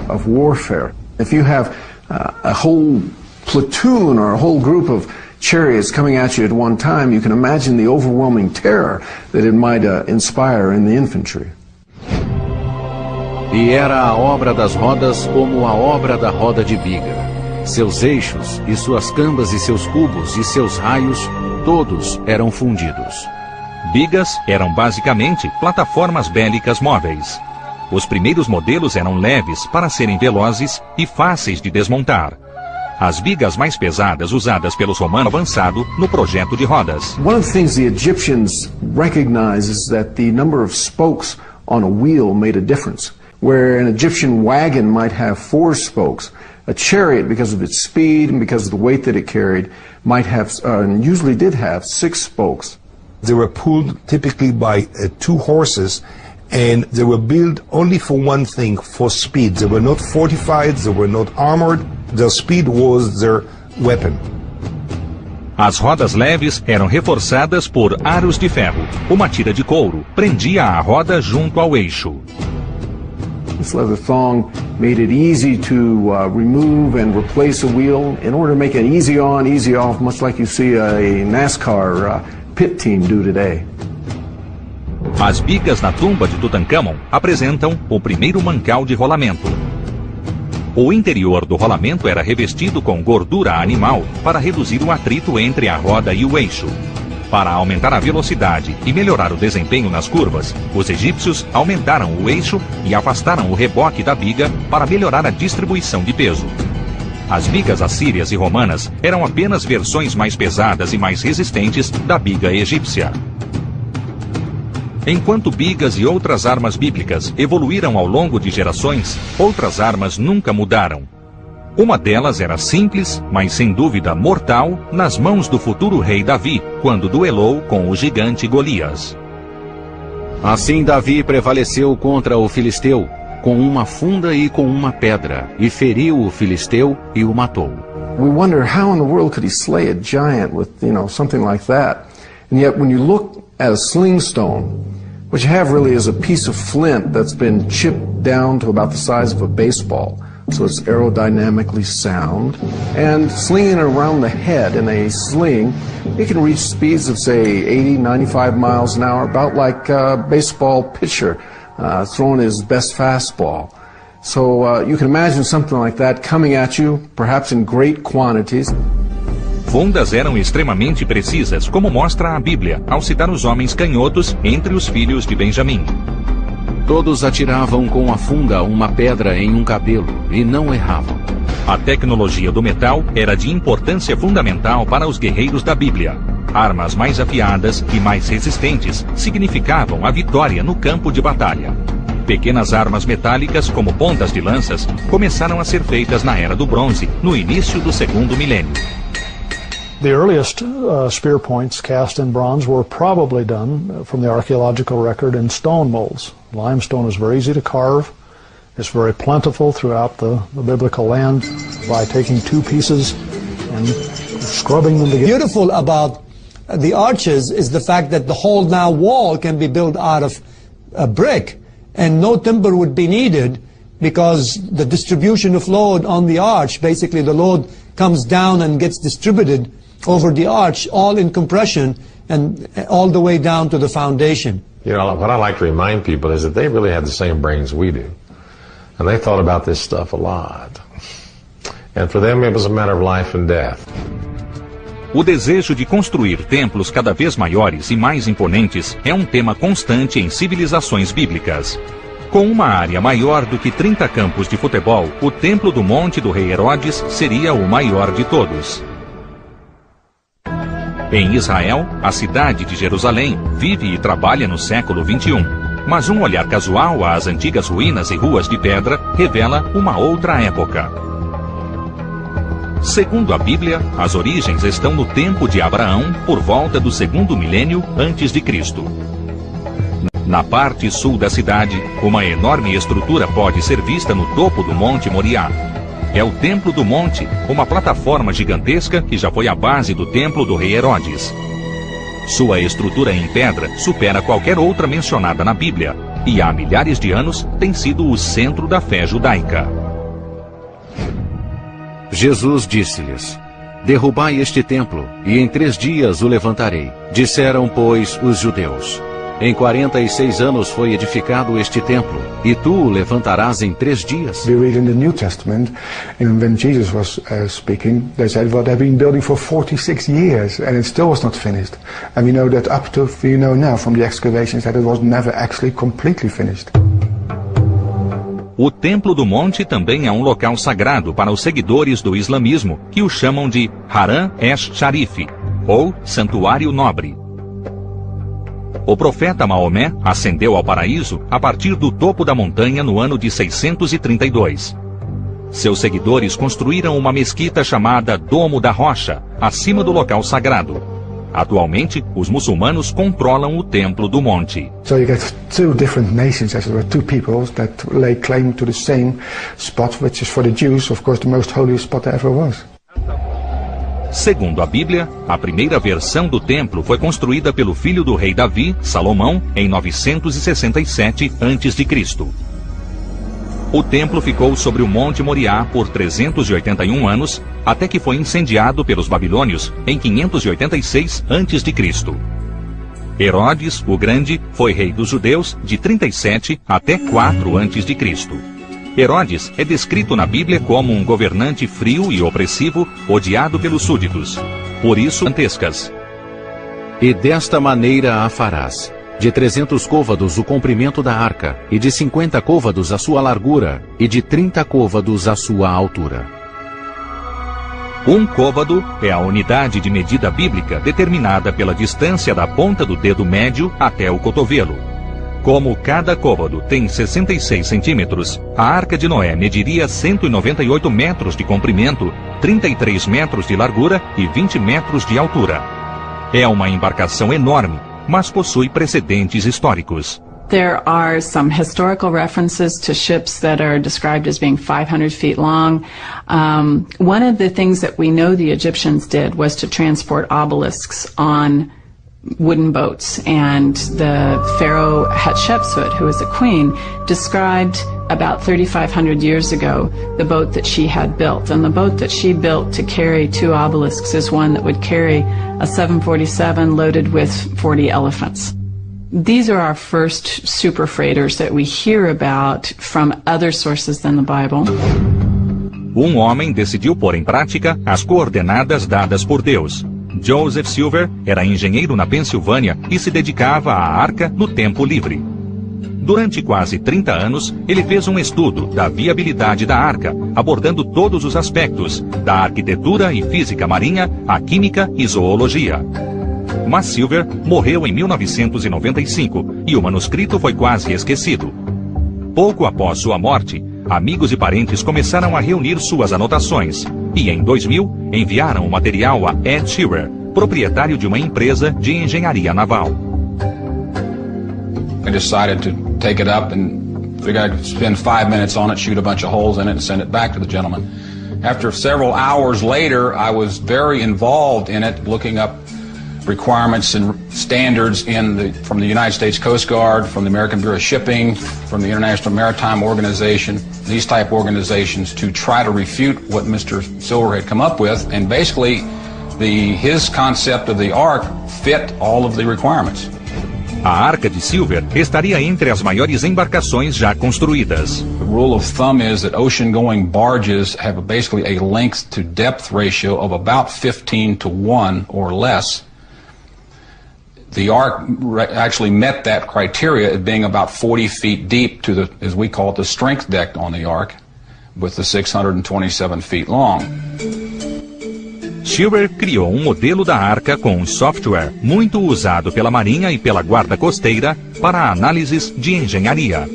of warfare. If you have a whole platoon or a whole group of chariots coming at you at one time, you can imagine the overwhelming terror that it might inspire in the infantry. E era a obra das rodas como a obra da roda de biga. Seus eixos, e suas cambas, e seus cubos, e seus raios, todos eram fundidos. Bigas eram basicamente plataformas bélicas móveis. Os primeiros modelos eram leves para serem velozes e fáceis de desmontar. As bigas mais pesadas usadas pelos romanos avançado no projeto de rodas. One of the things the Egyptians recognized is that the number of spokes on a wheel made a difference. Where an Egyptian wagon might have 4 spokes, a chariot, because of its speed and because of the weight that it carried, might have, and usually did have, 6 spokes. They were pulled typically by 2 horses, and they were built only for one thing, for speed. They were not fortified, they were not armored, their speed was their weapon. As rodas leves eram reforçadas por aros de ferro. Uma tira de couro prendia a roda junto ao eixo. This leather thong made it easy to remove and replace a wheel in order to make it easy on, easy off, much like you see a NASCAR pit team do today. As bigas na tumba de Tutancâmon apresentam o primeiro mancal de rolamento. O interior do rolamento era revestido com gordura animal para reduzir o atrito entre a roda e o eixo. Para aumentar a velocidade e melhorar o desempenho nas curvas, os egípcios aumentaram o eixo e afastaram o reboque da biga para melhorar a distribuição de peso. As bigas assírias e romanas eram apenas versões mais pesadas e mais resistentes da biga egípcia. Enquanto bigas e outras armas bíblicas evoluíram ao longo de gerações, outras armas nunca mudaram. Uma delas era simples, mas sem dúvida mortal, nas mãos do futuro rei Davi, quando duelou com o gigante Golias. Assim Davi prevaleceu contra o filisteu, com uma funda e com uma pedra, e feriu o filisteu e o matou. We wonder how in the world could he slay a giant with, something like that. And yet when you look at a sling stone, what you have really is a piece of flint that's been chipped down to about the size of a baseball. So it's aerodynamically sound. And slinging it around the head in a sling, it can reach speeds of, say, 80, 95 miles an hour, about like a baseball pitcher throwing his best fastball. So you can imagine something like that coming at you, perhaps in great quantities. Fundas eram extremamente precisas, como mostra a Bíblia, ao citar os homens canhotos entre os filhos de Benjamim. Todos atiravam com a funda uma pedra em um cabelo, e não erravam. A tecnologia do metal era de importância fundamental para os guerreiros da Bíblia. Armas mais afiadas e mais resistentes significavam a vitória no campo de batalha. Pequenas armas metálicas, como pontas de lanças, começaram a ser feitas na Era do Bronze, no início do 2º milênio. The earliest spear points cast in bronze were probably done from the archaeological record in stone molds. Limestone is very easy to carve. It's very plentiful throughout the biblical land by taking 2 pieces and scrubbing them together. Beautiful about the arches is the fact that the whole now wall can be built out of brick, and no timber would be needed because the distribution of load on the arch, basically the load comes down and gets distributed over the arch, all in compression and all the way down to the foundation. What I like to remind people is that they really had the same brains we do. And they thought about this stuff a lot. And for them it was a matter of life and death. O desejo de construir templos cada vez maiores e mais imponentes é um tema constante em civilizações bíblicas. Com uma área maior do que 30 campos de futebol, o Templo do Monte do Rei Herodes seria o maior de todos. Em Israel, a cidade de Jerusalém vive e trabalha no século XXI. Mas um olhar casual às antigas ruínas e ruas de pedra revela uma outra época. Segundo a Bíblia, as origens estão no tempo de Abraão, por volta do 2º milênio antes de Cristo. Na parte sul da cidade, uma enorme estrutura pode ser vista no topo do Monte Moriá. É o Templo do Monte, uma plataforma gigantesca que já foi a base do templo do rei Herodes. Sua estrutura em pedra supera qualquer outra mencionada na Bíblia, e há milhares de anos tem sido o centro da fé judaica. Jesus disse-lhes: derrubai este templo, e em 3 dias o levantarei. Disseram, pois, os judeus: em 46 anos foi edificado este templo, e tu o levantarás em 3 dias? We read in the New Testament, and when Jesus was speaking, they said, well, they've been building for 46 years, and it still was not finished. And we know that we know now from the excavations that it was never actually completely finished. O Templo do Monte também é um local sagrado para os seguidores do islamismo, que o chamam de Haram esh-Sharif, ou Santuário Nobre. O profeta Maomé ascendeu ao paraíso a partir do topo da montanha no ano de 632. Seus seguidores construíram uma mesquita chamada Domo da Rocha, acima do local sagrado. Atualmente, os muçulmanos controlam o Templo do Monte. So you get 2 different nations, as it were, 2 peoples that lay claim to the same spot, which is for the Jews, of course, the most holy spot there ever was. Segundo a Bíblia, a primeira versão do templo foi construída pelo filho do rei Davi, Salomão, em 967 a.C. O templo ficou sobre o Monte Moriá por 381 anos, até que foi incendiado pelos babilônios em 586 a.C. Herodes, o Grande, foi rei dos judeus de 37 até 4 a.C. Herodes é descrito na Bíblia como um governante frio e opressivo, odiado pelos súditos. Por isso, gigantescas. E desta maneira a farás: de 300 côvados o comprimento da arca, e de 50 côvados a sua largura, e de 30 côvados a sua altura. 1 côvado é a unidade de medida bíblica determinada pela distância da ponta do dedo médio até o cotovelo. Como cada côvado tem 66 centímetros, a Arca de Noé mediria 198 metros de comprimento, 33 metros de largura e 20 metros de altura. É uma embarcação enorme, mas possui precedentes históricos. There are some historical references to ships that are described as being 500 feet long. One of the things that we know the Egyptians did was to transport obelisks on wooden boats, and the pharaoh Hatshepsut, who was a queen, described about 3,500 years ago the boat that she had built, and the boat that she built to carry 2 obelisks is one that would carry a 747 loaded with 40 elephants. These are our first super freighters that we hear about from other sources than the Bible. Um homem decidiu pôr em prática as coordenadas dadas por Deus. Joseph Silver era engenheiro na Pensilvânia e se dedicava à arca no tempo livre. Durante quase 30 anos, ele fez um estudo da viabilidade da arca, abordando todos os aspectos, da arquitetura e física marinha, à química e zoologia. Mas Silver morreu em 1995 e o manuscrito foi quase esquecido. Pouco após sua morte, amigos e parentes começaram a reunir suas anotações e, em 2000, enviaram o material a Ed Shearer, proprietário de uma empresa de engenharia naval. I decided to take it up and figured I'd spend 5 minutes on it, shoot a bunch of holes in it, and send it back to the gentleman. After several hours later, I was very involved in it, looking up requirements and standards from the United States Coast Guard, from the American Bureau of Shipping, from the International Maritime Organization, these type organizations, to try to refute what Mr. Silver had come up with, and basically his concept of the Ark fit all of the requirements. A Arca de Silver estaria entre as maiores embarcações já construídas. The rule of thumb is that ocean-going barges have basically a length-to-depth ratio of about 15:1 or less. The Ark actually met that criteria, it being about 40 feet deep to the, as we call it, the strength deck on the Ark, with the 627 feet long. Shearer criou um modelo da arca com um software muito usado pela Marinha e pela Guarda Costeira para análises de engenharia.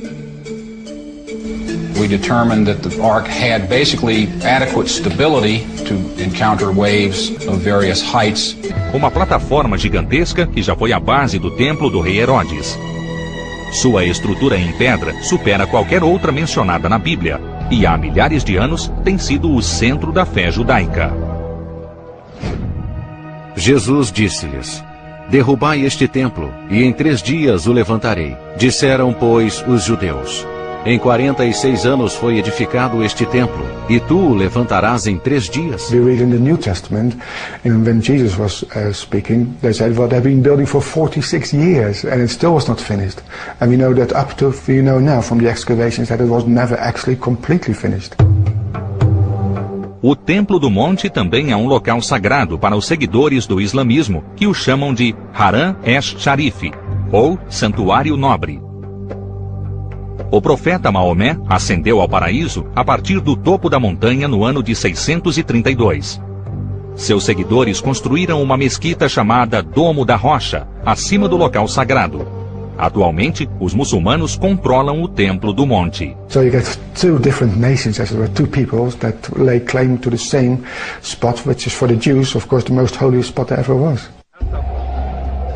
we determined that the ark had basically adequate stability to encounter waves of various heights. Uma plataforma gigantesca que já foi a base do templo do rei Herodes. Sua estrutura em pedra supera qualquer outra mencionada na Bíblia e há milhares de anos tem sido o centro da fé judaica. Jesus disse-lhes: derrubai este templo, e em 3 dias o levantarei. Disseram, pois, os judeus: em 46 anos foi edificado este templo, e tu o levantarás em 3 dias? We read in the New Testament, and when Jesus was speaking, they said, well, they've been building for 46 years, and it still was not finished. And we know that we know now from the excavations that it was never actually completely finished. O Templo do Monte também é um local sagrado para os seguidores do islamismo, que o chamam de Haram esh-Sharif, ou Santuário Nobre. O profeta Maomé ascendeu ao paraíso a partir do topo da montanha no ano de 632. Seus seguidores construíram uma mesquita chamada Domo da Rocha, acima do local sagrado. Atualmente, os muçulmanos controlam o Templo do Monte. So you get 2 different nations, as it were, 2 peoples that lay claim to the same spot, which is for the Jews, of course, the most holy spot there ever was.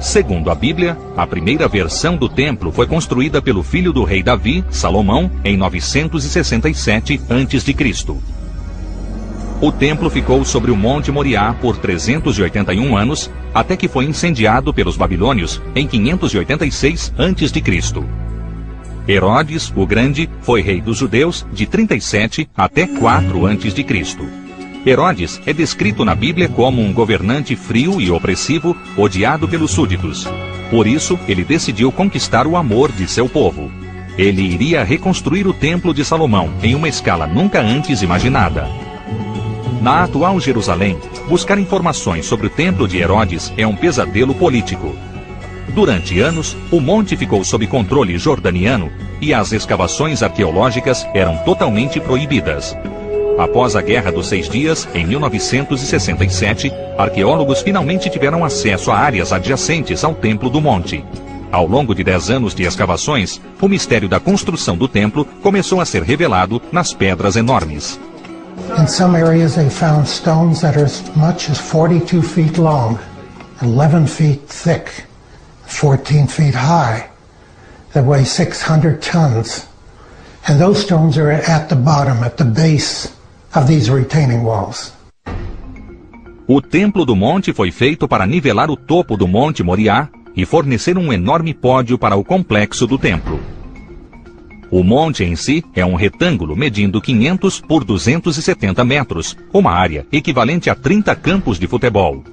Segundo a Bíblia, a primeira versão do templo foi construída pelo filho do rei Davi, Salomão, em 967 a.C. O templo ficou sobre o Monte Moriá por 381 anos, até que foi incendiado pelos babilônios em 586 a.C. Herodes, o Grande, foi rei dos judeus de 37 até 4 a.C. Herodes é descrito na Bíblia como um governante frio e opressivo, odiado pelos súditos. Por isso, ele decidiu conquistar o amor de seu povo. Ele iria reconstruir o Templo de Salomão em uma escala nunca antes imaginada. Na atual Jerusalém, buscar informações sobre o Templo de Herodes é um pesadelo político. Durante anos, o monte ficou sob controle jordaniano e as escavações arqueológicas eram totalmente proibidas. Após a Guerra dos 6 Dias, em 1967, arqueólogos finalmente tiveram acesso a áreas adjacentes ao Templo do Monte. Ao longo de 10 anos de escavações, o mistério da construção do templo começou a ser revelado nas pedras enormes. In some areas they found stones that are as much as 42 feet long, 11 feet thick, 14 feet high, that weigh 600 tons. And those stones are at the bottom, at the base of these retaining walls. O Templo do Monte foi feito para nivelar o topo do Monte Moriá e fornecer um enorme pódio para o complexo do templo. O monte em si é um retângulo medindo 500 por 270 metros, uma área equivalente a 30 campos de futebol.